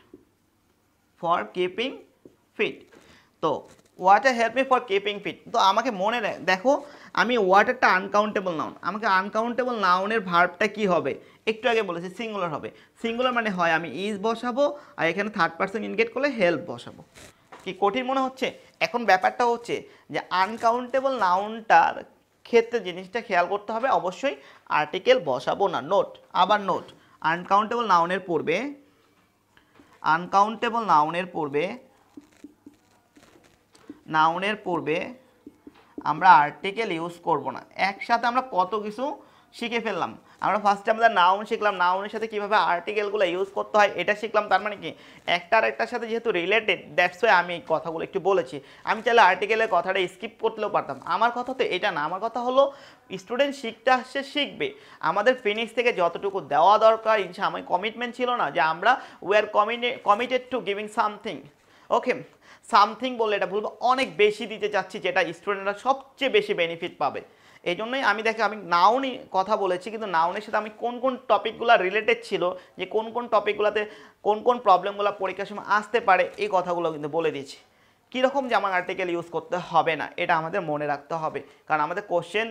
তো water help me for keeping fit. তো আমাকে মনে দেখো, আমি ওয়াটারটা আনকাউন্টেবল নাউন, আমাকে আনকাউন্টেবল নাউনের ভার্বটা কি হবে, একটু আগে বলেছি সিঙ্গুলার হবে। সিঙ্গুলার মানে হয় আমি ইজ বসাবো আর এখানে থার্ড পারসন ইনগেট করলে হেল্প বসাবো। কি কঠিন মনে হচ্ছে? এখন ব্যাপারটা হচ্ছে যে আনকাউন্টেবল নাউনটার ক্ষেত্রে জিনিসটা খেয়াল করতে হবে, অবশ্যই আর্টিকেল বসাবো না। নোট, আবার নোট, আনকাউন্টেবল নাউনের পূর্বে আমরা আর্টিকেল ইউজ করব না। একসাথে আমরা কত কিছু শিখে ফেললাম। আমরা ফার্স্টে আমাদের নাউন শিখলাম, নাউনের সাথে কীভাবে আর্টিকেলগুলো ইউজ করতে হয় এটা শিখলাম। তার মানে কি একটা আর একটার সাথে যেহেতু রিলেটেড, দ্যাটস ওয়াই আমি এই কথাগুলো একটু বলেছি। আমি চাইলে আর্টিকেলের কথাটা স্কিপ করতেও পারতাম। আমার কথা তো এটা না, আমার কথা হলো স্টুডেন্ট শিখতে আসছে, শিখবে। আমাদের ফিনিক্স থেকে যতটুকু দেওয়া দরকার, আমার কমিটমেন্ট ছিল না যে আমরা we are committed two giving something. Okay, something বললে এটা বলবো, অনেক বেশি দিতে চাচ্ছি যেটা স্টুডেন্টরা সবচেয়ে বেশি বেনিফিট পাবে। এই জন্যই আমি আমি নাউনই কথা বলেছি, কিন্তু নাউনের সাথে আমি কোন কোন টপিকগুলো রিলেটেড ছিল, যে কোন কোন টপিকগুলোতে কোন কোন প্রবলেমগুলো পরীক্ষার সময় আসতে পারে, এই কথাগুলো কিন্তু বলে দিয়েছি। কীরকম যেমন আর্টিকেল ইউজ করতে হবে না, এটা আমাদের মনে রাখতে হবে। কারণ আমাদের question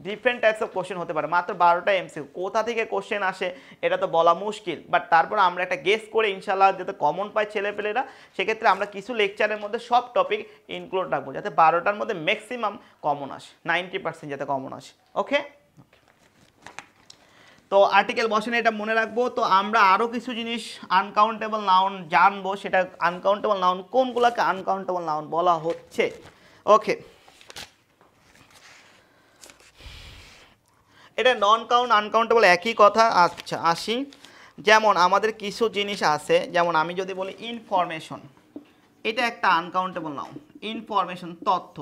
different types of question হতে পারে, মাত্র 12টা এমসিকিউ, কোথা থেকে কোশ্চেন আসে এটা তো বলা মুশকিল। বাট তারপর আমরা একটা গেস করে ইনশাল্লাহ যাতে কমন পায় ছেলেপেলেরা, সেক্ষেত্রে আমরা কিছু লেকচারের মধ্যে সব টপিক ইনক্লুড রাখবো যাতে 12টার মধ্যে ম্যাক্সিমাম কমন আসে, 90% যাতে কমন আসে। ওকে, তো আর্টিকেল বসানো এটা মনে রাখবো। তো আমরা আরও কিছু জিনিস আনকাউন্টেবল নাউন জানবো, সেটা আনকাউন্টেবল নাউন কোনগুলোকে আনকাউন্টেবল নাউন বলা হচ্ছে। ওকে, এটা নন কাউন্ট আনকাউন্টেবল একই কথা। আচ্ছা আসি, যেমন আমাদের কিছু জিনিস আছে, যেমন আমি যদি বলি ইনফরমেশন, এটা একটা আনকাউন্টেবল নাউন। ইনফরমেশন তথ্য।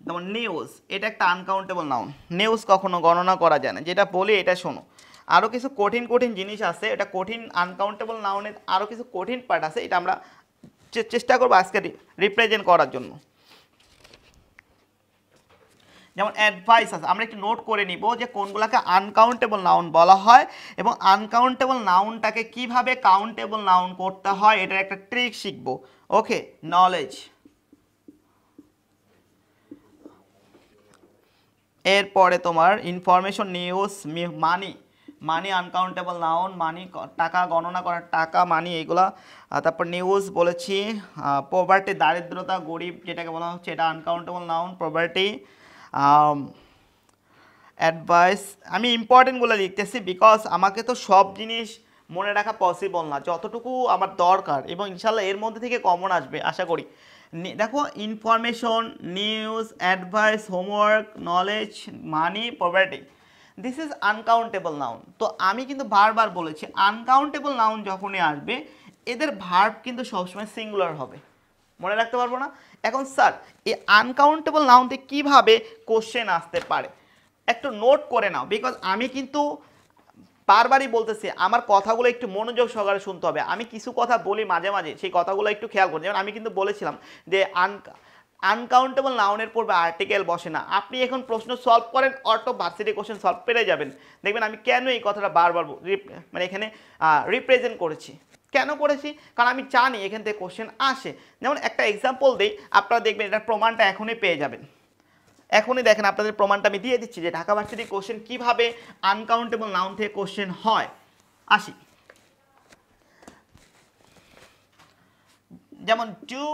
যেমন নিউজ, এটা একটা আনকাউন্টেবল নাউন। নিউজ কখনো গণনা করা যায় না, যেটা বলি এটা শোনো। আরও কিছু কঠিন জিনিস আছে, এটা কঠিন আনকাউন্টেবল নাউনের আরও কিছু কঠিন পার্ট আছে, এটা আমরা চেষ্টা করবো আজকে রিপ্রেজেন্ট করার জন্য। যেমন অ্যাডভাইস আছে, আমরা একটু নোট করে নিব যে কোনগুলোকে আনকাউন্টেবল নাউন বলা হয় এবং আনকাউন্টেবল নাউনটাকে কিভাবে কাউন্টেবল নাউন করতে হয় এটার একটা ট্রিক শিখব। ওকে, নলেজ, এরপরে তোমার ইনফরমেশন, নিউজ, মানি আনকাউন্টেবল নাউন, মানি টাকা, গণনা করার টাকা, মানি এইগুলা। তারপর নিউজ বলেছি, পভার্টি দারিদ্রতা, গরিব যেটাকে বলা হচ্ছে এটা আনকাউন্টেবল নাউন, পভার্টি। অ্যাডভাইস, আমি ইম্পর্টেন্টগুলো লিখতেছি বিকজ আমাকে তো সব জিনিস মনে রাখা পসিবল না, যতটুকু আমার দরকার, এবং ইনশাল্লাহ এর মধ্যে থেকে কমন আসবে আশা করি। দেখো, information, news, advice, homework, knowledge, money, poverty, this is uncountable noun. তো আমি কিন্তু বারবার বলেছি আনকাউন্টেবল নাউন যখনই আসবে এদের ভার্ব কিন্তু সবসময় সিঙ্গুলার হবে, মনে রাখতে পারবো না। এখন স্যার এই আনকাউন্টেবল নাউনতে কিভাবে কোশ্চেন আসতে পারে একটু নোট করে নাও, বিকজ আমি কিন্তু বারবারই বলতেছি আমার কথাগুলো একটু মনোযোগ সহকারে শুনতে হবে। আমি কিছু কথা বলি মাঝে মাঝে, সেই কথাগুলো একটু খেয়াল করি। যেমন আমি কিন্তু বলেছিলাম যে আনকাউন্টেবল নাউনের পূর্বে আর্টিকেল বসে না। আপনি এখন প্রশ্ন সলভ করেন, অটো ভার্সিটি কোশ্চেন সলভ পেরে যাবেন। দেখবেন আমি কেন এই কথাটা বারবার মানে এখানে রিপ্রেজেন্ট করেছি, কেন করেছি, কারণ আমি জানি এখান থেকে কোশ্চেন আসে। যেমন একটা এক্সাম্পল দিই, আপনারা দেখবেন এটার প্রমাণটা এখনই পেয়ে যাবেন। এখনই দেখেন আপনাদের প্রমাণটা আমি দিয়ে দিচ্ছি যে ঢাকা ভার্সিটি কোশ্চেন কিভাবে আনকাউন্টেবল নাউন থেকে কোশ্চেন হয়। আসি, যেমন do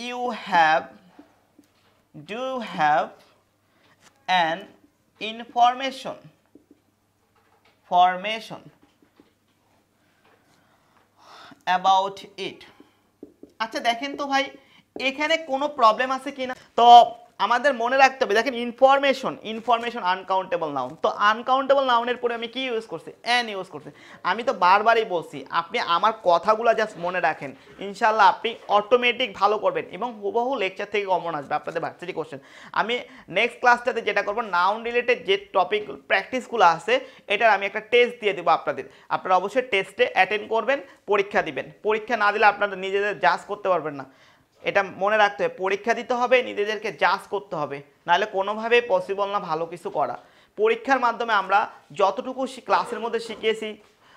you have an information information about it. আচ্ছা দেখেন তো ভাই এখানে কোনো প্রবলেম আছে কিনা। তো আমাদের মনে রাখতে হবে, দেখেন ইনফরমেশন আনকাউন্টেবল নাউন। তো আনকাউন্টেবল নাউনের পরে আমি কি ইউজ করছি? অ্যান ইউজ করছি। আমি তো বারবারই বলছি আপনি আমার কথাগুলো জাস্ট মনে রাখেন, ইনশাল্লাহ আপনি অটোমেটিক ভালো করবেন এবং হুবহু লেকচার থেকে কমন আসবে আপনাদের ভার্সিটি কোশ্চেন। আমি নেক্সট ক্লাসটাতে যেটা করবো, নাউন রিলেটেড যে টপিক প্র্যাকটিসগুলো আছে এটার আমি একটা টেস্ট দিয়ে দেবো আপনাদের। আপনারা অবশ্যই টেস্টে অ্যাটেন্ড করবেন, পরীক্ষা দিবেন। পরীক্ষা না দিলে আপনারা নিজেদের জাজ করতে পারবেন না, এটা মনে রাখতে হবে। পরীক্ষা দিতে হবে, নিজেদেরকে জাজ করতে হবে, নাহলে কোনোভাবেই পসিবল না ভালো কিছু করা। পরীক্ষার মাধ্যমে আমরা যতটুকু ক্লাসের মধ্যে শিখিয়েছি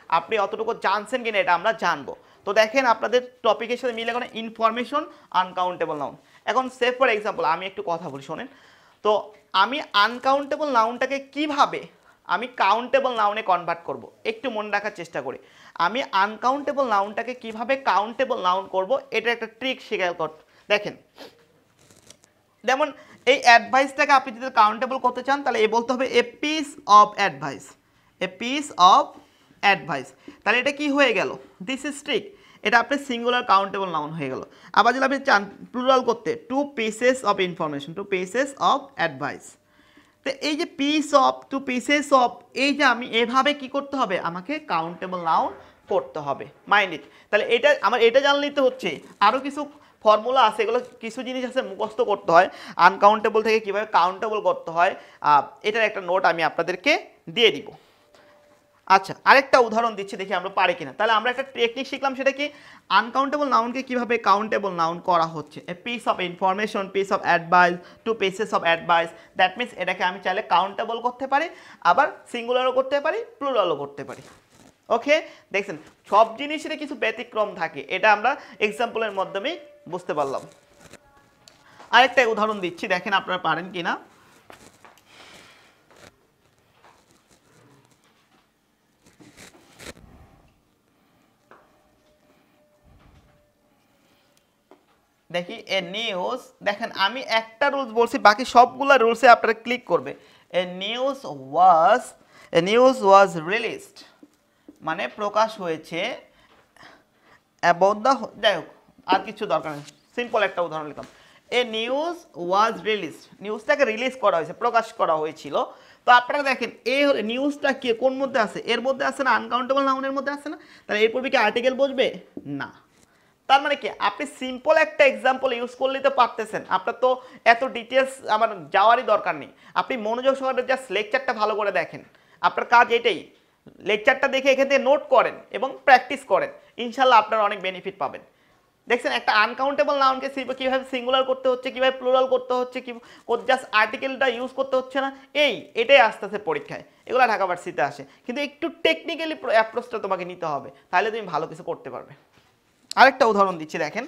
আপনি অতটুকু জানছেন কিনা এটা আমরা জানবো। তো দেখেন আপনাদের টপিকের সাথে মিলে কোনো ইনফরমেশন আনকাউন্টেবল নাউন। এখন সে ফর এক্সাম্পল আমি একটু কথা বলি শোনেন। তো আমি আনকাউন্টেবল নাউনটাকে কিভাবে আমি কাউন্টেবল নাউনে কনভার্ট করব, একটু মনে রাখার চেষ্টা করি। আমি আনকাউন্টেবল নাউনটাকে কিভাবে কাউন্টেবল নাউন করব, এটা একটা ট্রিক শেখার কর। দেখেন যেমন এই অ্যাডভাইসটাকে আপনি যদি কাউন্টেবল করতে চান তাহলে এ বলতে হবে a piece of advice, a piece of advice. তাহলে এটা কি হয়ে গেল? This is trick. এটা আপনি সিঙ্গুলার কাউন্টেবল নাউন হয়ে গেল। আবার যদি আপনি চান প্লুরাল করতে, two pieces of information, two pieces of advice. তো এই যে piece of, two pieces of, এই যে আমি এভাবে কি করতে হবে, আমাকে কাউন্টেবল নাউন করতে হবে। Mind it. তাহলে এটা আমার এটা জানলেই তো হচ্ছে। আরও কিছু ফর্মুলা আছে, এগুলো কিছু জিনিস আছে মুখস্থ করতে হয়, আনকাউন্টেবল থেকে কীভাবে কাউন্টেবল করতে হয় এটার একটা নোট আমি আপনাদেরকে দিয়ে দিব। আচ্ছা আরেকটা উদাহরণ দিচ্ছি, দেখি আমরা পারি কিনা। তাহলে আমরা একটা টেকনিক শিখলাম, সেটা কি? আনকাউন্টেবল নাউনকে কিভাবে কাউন্টেবল নাউন করা হচ্ছে। A piece of information, piece of advice, two pieces of advice. That means এটাকে আমি চাইলে কাউন্টেবল করতে পারি, আবার সিঙ্গুলারও করতে পারি, প্লুরালও করতে পারি। ওকে, দেখছেন সব জিনিসের কিছু ব্যতিক্রম থাকে, এটা আমরা এক্সাম্পলের মাধ্যমেই বুঝতে পারলাম। আরেকটা উদাহরণ দিচ্ছি, দেখেন আপনারা পারেন কিনা। দেখি এ নিউজ, দেখেন আমি একটা রুলস বলছি, বাকি সবগুলো রুলসে আপনারা ক্লিক করবে। এ নিউজ ওয়াজ রিলিজড মানে প্রকাশ হয়েছে অ্যাবাউট দ্য, যাই হোক আর কিছু দরকার নেই, সিম্পল একটা উদাহরণ লিখলাম। এ নিউজ ওয়াজ রিলিজড, নিউজটাকে রিলিজ করা হয়েছে, প্রকাশ করা হয়েছিল। তো আপনারা দেখেন এই নিউজটা কে কোন মধ্যে আছে? এর মধ্যে আছে না, আনকাউন্টেবল নাউনের মধ্যে আছে না? তাহলে এর পূর্বে কি আর্টিকেল বসবে? না। তার মানে কি আপনি সিম্পল একটা এক্সাম্পল ইউজ করলেই তো পারতেছেন, আপনার তো এত ডিটেলস আমার যাওয়ারই দরকার নেই। আপনি মনোযোগ সহকারে জাস্ট লেকচারটা ভালো করে দেখেন, আপনার কাজ এটাই। লেকচারটা দেখে এখান থেকে নোট করেন এবং প্র্যাকটিস করেন, ইনশাল্লাহ আপনারা অনেক বেনিফিট পাবেন। দেখছেন একটা আনকাউন্টেবল নাউনকে কীভাবে সিঙ্গুলার করতে হচ্ছে, কীভাবে প্লুরাল করতে হচ্ছে, কি জাস্ট আর্টিকেলটা ইউজ করতে হচ্ছে না, এটাই আসতেছে পরীক্ষায়, এগুলো ঢাকা ভার্সিটিতে আসে। কিন্তু একটু টেকনিক্যালি অ্যাপ্রোচটা তোমাকে নিতে হবে, তাহলে তুমি ভালো কিছু করতে পারবে। আরেকটা উদাহরণ দিচ্ছি দেখেন।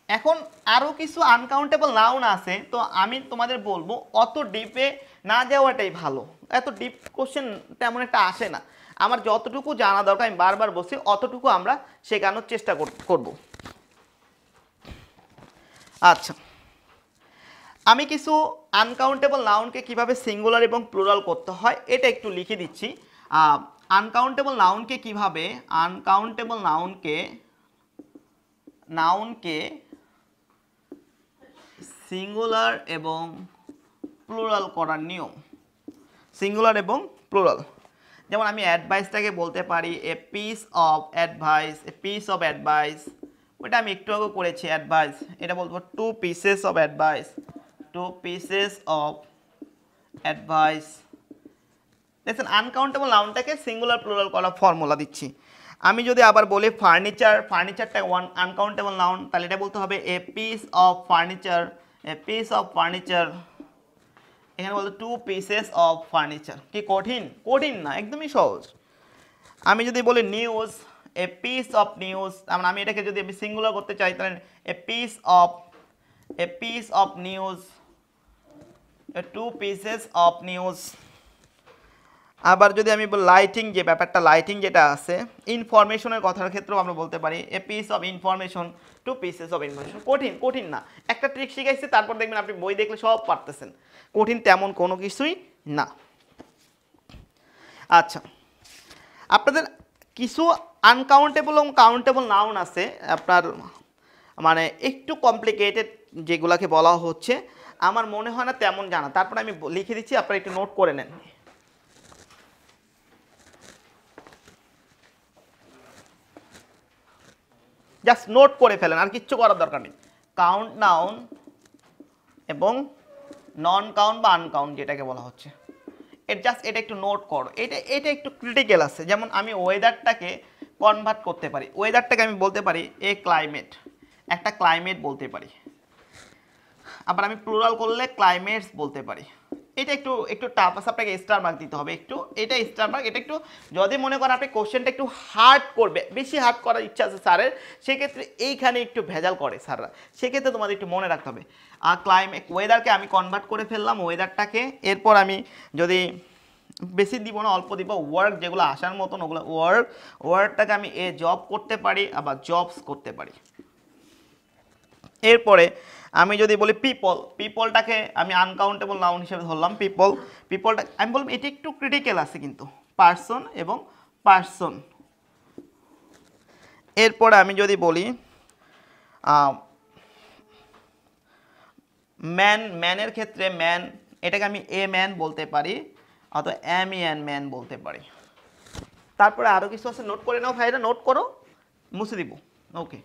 এখন আরও কিছু আনকাউন্টেবল নাউন আছে, তো আমি তোমাদের বলবো অত ডিপে না যাওয়াটাই ভালো। এত ডিপ কোশ্চেন তেমন একটা আসে না, আমার যতটুকু জানা দরকার আমি বারবার বলছি অতটুকু আমরা শেখানোর চেষ্টা করব। আচ্ছা আমি কিছু আনকাউন্টেবল নাউনকে কিভাবে সিঙ্গুলার এবং প্লুরাল করতে হয় এটা একটু লিখে দিচ্ছি। আনকাউন্টেবল নাউনকে কিভাবে আনকাউন্টেবল নাউনকে সিঙ্গুলার এবং প্লুরাল করার নিয়ম, সিঙ্গুলার এবং প্লুরাল। যেমন আমি অ্যাডভাইসটাকে বলতে পারি a piece of advice, a piece of advice, ওটা আমি একটু আগে করেছি অ্যাডভাইস। এটা বলবো two pieces of advice, two pieces of advice. দেখছেন আনকাউন্টেবল নাউনটাকে সিঙ্গুলার প্লুরাল করার ফর্মুলা দিচ্ছি। আমি যদি আবার বলি ফার্নিচার, ফার্নিচারটা ওয়ান আনকাউন্টেবল নাউন, তাহলে এটা বলতে হবে a piece of furniture, a piece of furniture. এখানে বলতে টু পিসেস অফ ফার্নিচার। কি কঠিন? কঠিন না, একদমই সহজ। আমি যদি বলি news, a piece of news, মানে আমি এটাকে যদি আমি সিঙ্গুলার করতে চাই তাহলে a piece of news, two pieces of news. আবার যদি আমি লাইটিং যে ব্যাপারটা, লাইটিং যেটা আছে, ইনফরমেশনের কথার ক্ষেত্রেও আমরা বলতে পারি a piece of information two pieces of information. কঠিন কঠিন না, একটা ট্রিক শিখাইছি, তারপর দেখবেন আপনি বই দেখলে সব পারতেছেন, কঠিন তেমন কোনো কিছুই না। আচ্ছা, আপনাদের কিছু আনকাউন্টেবল এবং কাউন্টেবল নাউন আছে আপনার, মানে একটু কমপ্লিকেটেড যেগুলাকে বলা হচ্ছে, আমার মনে হয় না তেমন জানা, তারপরে আমি লিখে দিচ্ছি, আপনারা একটু নোট করে নেন। জাস্ট নোট করে ফেলেন, আর কিচ্ছু করার দরকার নেই। কাউন্ট নাউন এবং নন কাউন্ট বা আনকাউন্ট যেটাকে বলা হচ্ছে, জাস্ট এটা একটু নোট করো, এটা একটু ক্রিটিক্যাল আছে। যেমন আমি ওয়েদারটাকে কনভার্ট করতে পারি, ওয়েদারটাকে আমি বলতে পারি এ ক্লাইমেট, একটা ক্লাইমেট বলতে পারি। আবার আমি প্লুরাল করলে ক্লাইমেটস বলতে পারি। এটা একটু একটু টাফ আছে, আপনাকে স্টার মার্ক দিতে হবে একটু, এটা স্টার মার্ক। এটা একটু যদি মনে করেন আপনি কোশ্চেনটা একটু হার্ড করবে, বেশি হার্ড করার ইচ্ছা আছে স্যারের, সেক্ষেত্রে এইখানে একটু ভেজাল করে স্যাররা, সেক্ষেত্রে তোমাদের একটু মনে রাখতে হবে। আর ক্লাইমেট, ওয়েদারকে আমি কনভার্ট করে ফেললাম ওয়েদারটাকে, এরপর আমি যদি বেশি দিব না, অল্প দিব, ওয়ার্ক যেগুলো আসার মতন ওগুলো ওয়ার্কটাকে আমি এ জব করতে পারি, আবার জবস করতে পারি। এরপরে আমি যদি বলি পিপল, পিপলটাকে আমি আনকাউন্টেবল নাউন হিসেবে ধরলাম। পিপলটা আমি বলবো এটা একটু ক্রিটিক্যাল আছে কিন্তু, পার্সন এবং পার্সন। এরপরে আমি যদি বলি ম্যান, ম্যানের ক্ষেত্রে ম্যান, এটাকে আমি এ ম্যান বলতে পারি, অথবা অ্যান ম্যান বলতে পারি। তারপরে আরও কিছু আছে, নোট করে নাও ভাইরা, নোট করো, মুছে দিব। ওকে,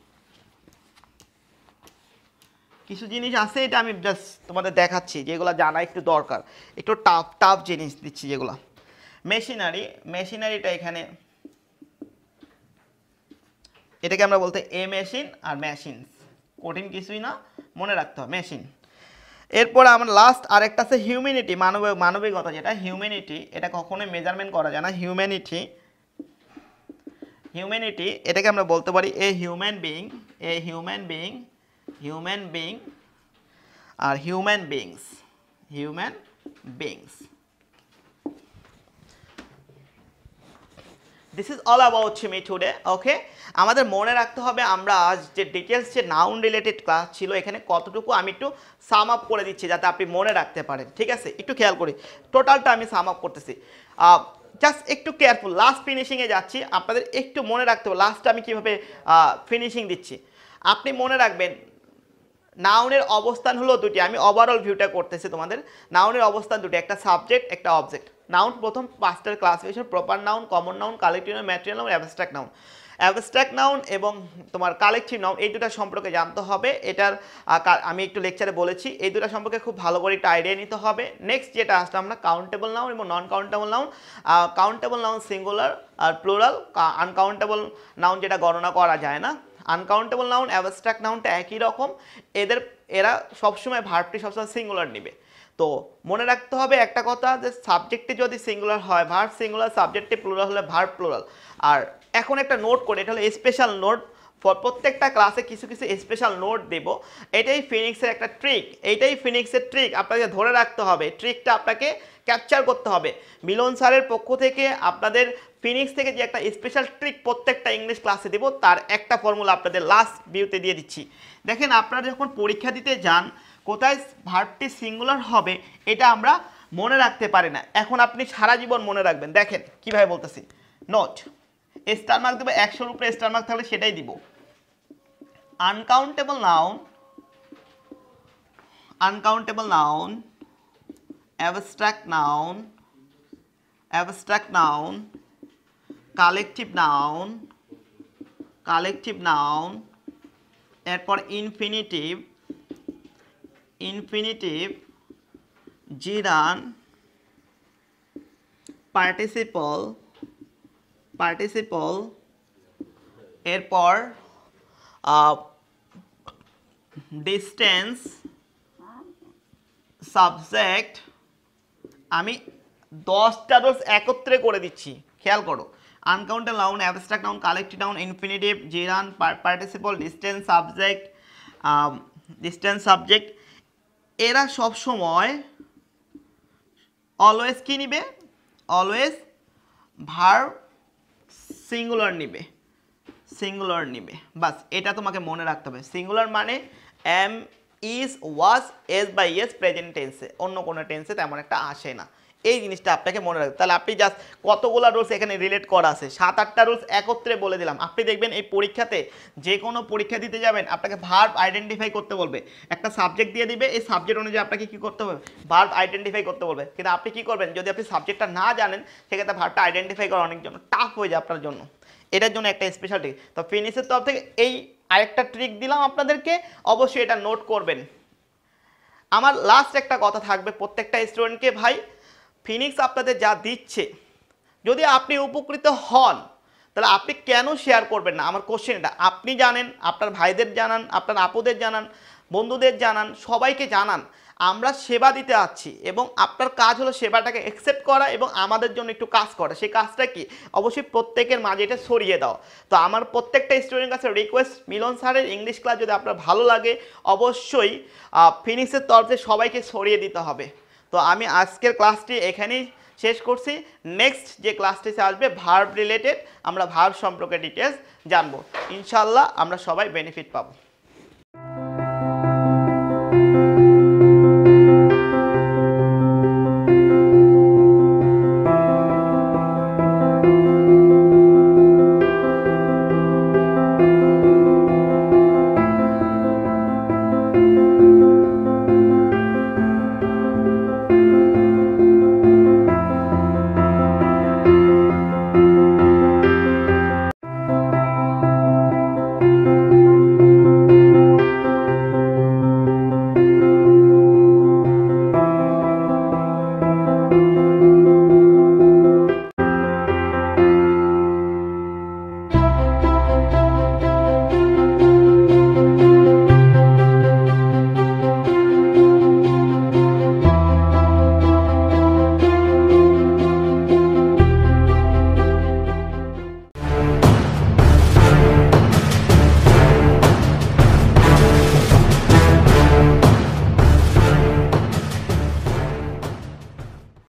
কিছু জিনিস আছে, এটা আমি জাস্ট তোমাদের দেখাচ্ছি যেগুলো জানা একটু দরকার, একটু টাফ টাফ জিনিস দিচ্ছি যেগুলো। মেশিনারি, মেশিনারিটা এখানে এটাকে আমরা বলতে এ মেশিন আর মেশিনস, কঠিন কিছুই না, মনে রাখতে হবে মেশিন। এরপর আমার লাস্ট আরেকটা আছে হিউম্যানিটি, মানবিকতা, যেটা হিউম্যানিটি, এটা কখনোই মেজারমেন্ট করা যায় না। হিউম্যানিটি, হিউম্যানিটি এটাকে আমরা বলতে পারি a human being, a human being, human being আর human beings, human beings. This is all about me today. Okay, আমাদের মনে রাখতে হবে আমরা আজ যে ডিটেলস যে নাউন রিলেটেড ক্লাস ছিল এখানে কতটুকু আমি একটু সাম আপ করে দিচ্ছি যাতে আপনি মনে রাখতে পারেন। ঠিক আছে, একটু খেয়াল করি, টোটালটা আমি সাম আপ করতেছি, জাস্ট একটু কেয়ারফুল। লাস্ট ফিনিশিংয়ে যাচ্ছি, আপনাদের একটু মনে রাখতে হবে লাস্টে আমি কীভাবে ফিনিশিং দিচ্ছি। আপনি মনে রাখবেন নাউনের অবস্থান হলো দুটি, আমি ওভারঅল ভিউটা করতেছি তোমাদের। নাউনের অবস্থান দুটি, একটা সাবজেক্ট একটা অবজেক্ট। নাউন প্রথম পাঁচটার classification, proper noun, common noun, collective noun, material noun, abstract noun. Abstract noun এবং তোমার কালেক্টিভ নাউন এই দুটা সম্পর্কে জানতে হবে। এটার আমি একটু লেকচারে বলেছি, এই দুটা সম্পর্কে খুব ভালো করে একটা আইডিয়া নিতে হবে। নেক্সট যেটা আসলে আমরা কাউন্টেবল নাউন এবং non countable noun. Countable noun singular আর প্লুরাল, আনকাউন্টেবল নাউন যেটা গণনা করা যায় না। আনকাউন্টেবল নাউন, অ্যাবস্ট্রাক্ট নাউনটা একই রকম, এরা সবসময় ভার্বটি সবসময় সিঙ্গুলার নেবে। তো মনে রাখতে হবে একটা কথা, যে সাবজেক্টে যদি সিঙ্গুলার হয় ভার্ব সিঙ্গুলার, সাবজেক্টে প্লুরাল হলে ভার্ব প্লুরাল। আর এখন একটা নোট করে, এটা হলো স্পেশাল নোট, প্রত্যেকটা ক্লাসে কিছু কিছু স্পেশাল নোট দেব। এটাই ফিনিক্সের একটা ট্রিক, এইটাই ফিনিক্সের ট্রিক, আপনাকে ধরে রাখতে হবে, ট্রিকটা আপনাকে ক্যাপচার করতে হবে। মিলন স্যারের পক্ষ থেকে আপনাদের ফিনিক্স থেকে যে একটা স্পেশাল ট্রিক প্রত্যেকটা ইংলিশ ক্লাসে দেব, তার একটা ফর্মুলা আপনাদের লাস্ট ভিউতে দিয়ে দিচ্ছি। দেখেন, আপনারা যখন পরীক্ষা দিতে যান কোথায় ভার্বটি সিঙ্গুলার হবে এটা আমরা মনে রাখতে পারি না, এখন আপনি সারা জীবন মনে রাখবেন। দেখেন কিভাবে বলতেছি, নোট, স্টার মার্ক দেবো, 100-এর উপরে স্টার মার্ক থাকলে সেটাই দিব। Uncountable noun, uncountable noun, abstract noun, abstract noun, collective noun, collective noun, এরপর infinitive, infinitive, gerund, participle, participle, এরপর ডিস্টেন্স, সাবজেক্ট। আমি 10টা রুলস একত্রে করে দিচ্ছি, খেয়াল করো। Uncountable noun, abstract noun, collective noun, infinitive, gerund, participle, distance, subject, distance subject, এরা সব সময় অলওয়েজ কি নিবে, অলওয়েজ ভার্ব সিঙ্গুলার নিবে বাস, এটা তোমাকে মনে রাখতে হবে। সিঙ্গুলার মানে এম, ইজ, ওয়াজ, এস বা ইয়েস প্রেজেন্ট টেন্সে, অন্য কোনো টেন্সে তেমন একটা আসে না। এই জিনিসটা আপনাকে মনে রাখতে, তাহলে আপনি জাস্ট কতগুলো রুলস এখানে রিলেট করা আছে, 7-8টা রুলস একত্রে বলে দিলাম। আপনি দেখবেন এই পরীক্ষাতে যে কোনো পরীক্ষা দিতে যাবেন আপনাকে ভার্ব আইডেন্টিফাই করতে বলবে, একটা সাবজেক্ট দিয়ে দিবে, এই সাবজেক্ট অনুযায়ী আপনাকে কী করতে হবে, ভার্ব আইডেন্টিফাই করতে বলবে। কিন্তু আপনি কী করবেন, যদি আপনি সাবজেক্টটা না জানেন সেক্ষেত্রে ভার্বটা আইডেন্টিফাই করা অনেক জন্য টাফ হয়ে যায় আপনার জন্য। এটার জন্য একটা স্পেশাল ট্রিক, তো ফিনিশের তরফ থেকে এই আরেকটা ট্রিক দিলাম আপনাদেরকে, অবশ্যই এটা নোট করবেন। আমার লাস্ট একটা কথা থাকবে প্রত্যেকটা স্টুডেন্টকে, ভাই ফিনিক্স আপনাদের যা দিচ্ছে যদি আপনি উপকৃত হন তাহলে আপনি কেন শেয়ার করবেন না? আমার কোশ্চেন এটা, আপনি জানেন, আপনার ভাইদের জানান, আপনার আপুদের জানান, বন্ধুদের জানান, সবাইকে জানান। আমরা সেবা দিতে আসছি এবং আপনার কাজ হলো সেবাটাকে অ্যাকসেপ্ট করা এবং আমাদের জন্য একটু কাজ করা। সেই কাজটা কি, অবশ্যই প্রত্যেকের মাঝে এটা ছড়িয়ে দাও। তো আমার প্রত্যেকটা স্টুডেন্টের কাছে রিকোয়েস্ট, মিলন স্যারের ইংলিশ ক্লাস যদি আপনার ভালো লাগে অবশ্যই ফিনিক্সের তরফে সবাইকে ছড়িয়ে দিতে হবে। তো আমি আজকের ক্লাসটি এখানেই শেষ করছি। নেক্সট যে ক্লাসটি আসবে ভার্ব রিলেটেড, আমরা ভার্ব সম্পর্কে ডিটেলস জানবো। ইনশাল্লাহ আমরা সবাই বেনিফিট পাবো।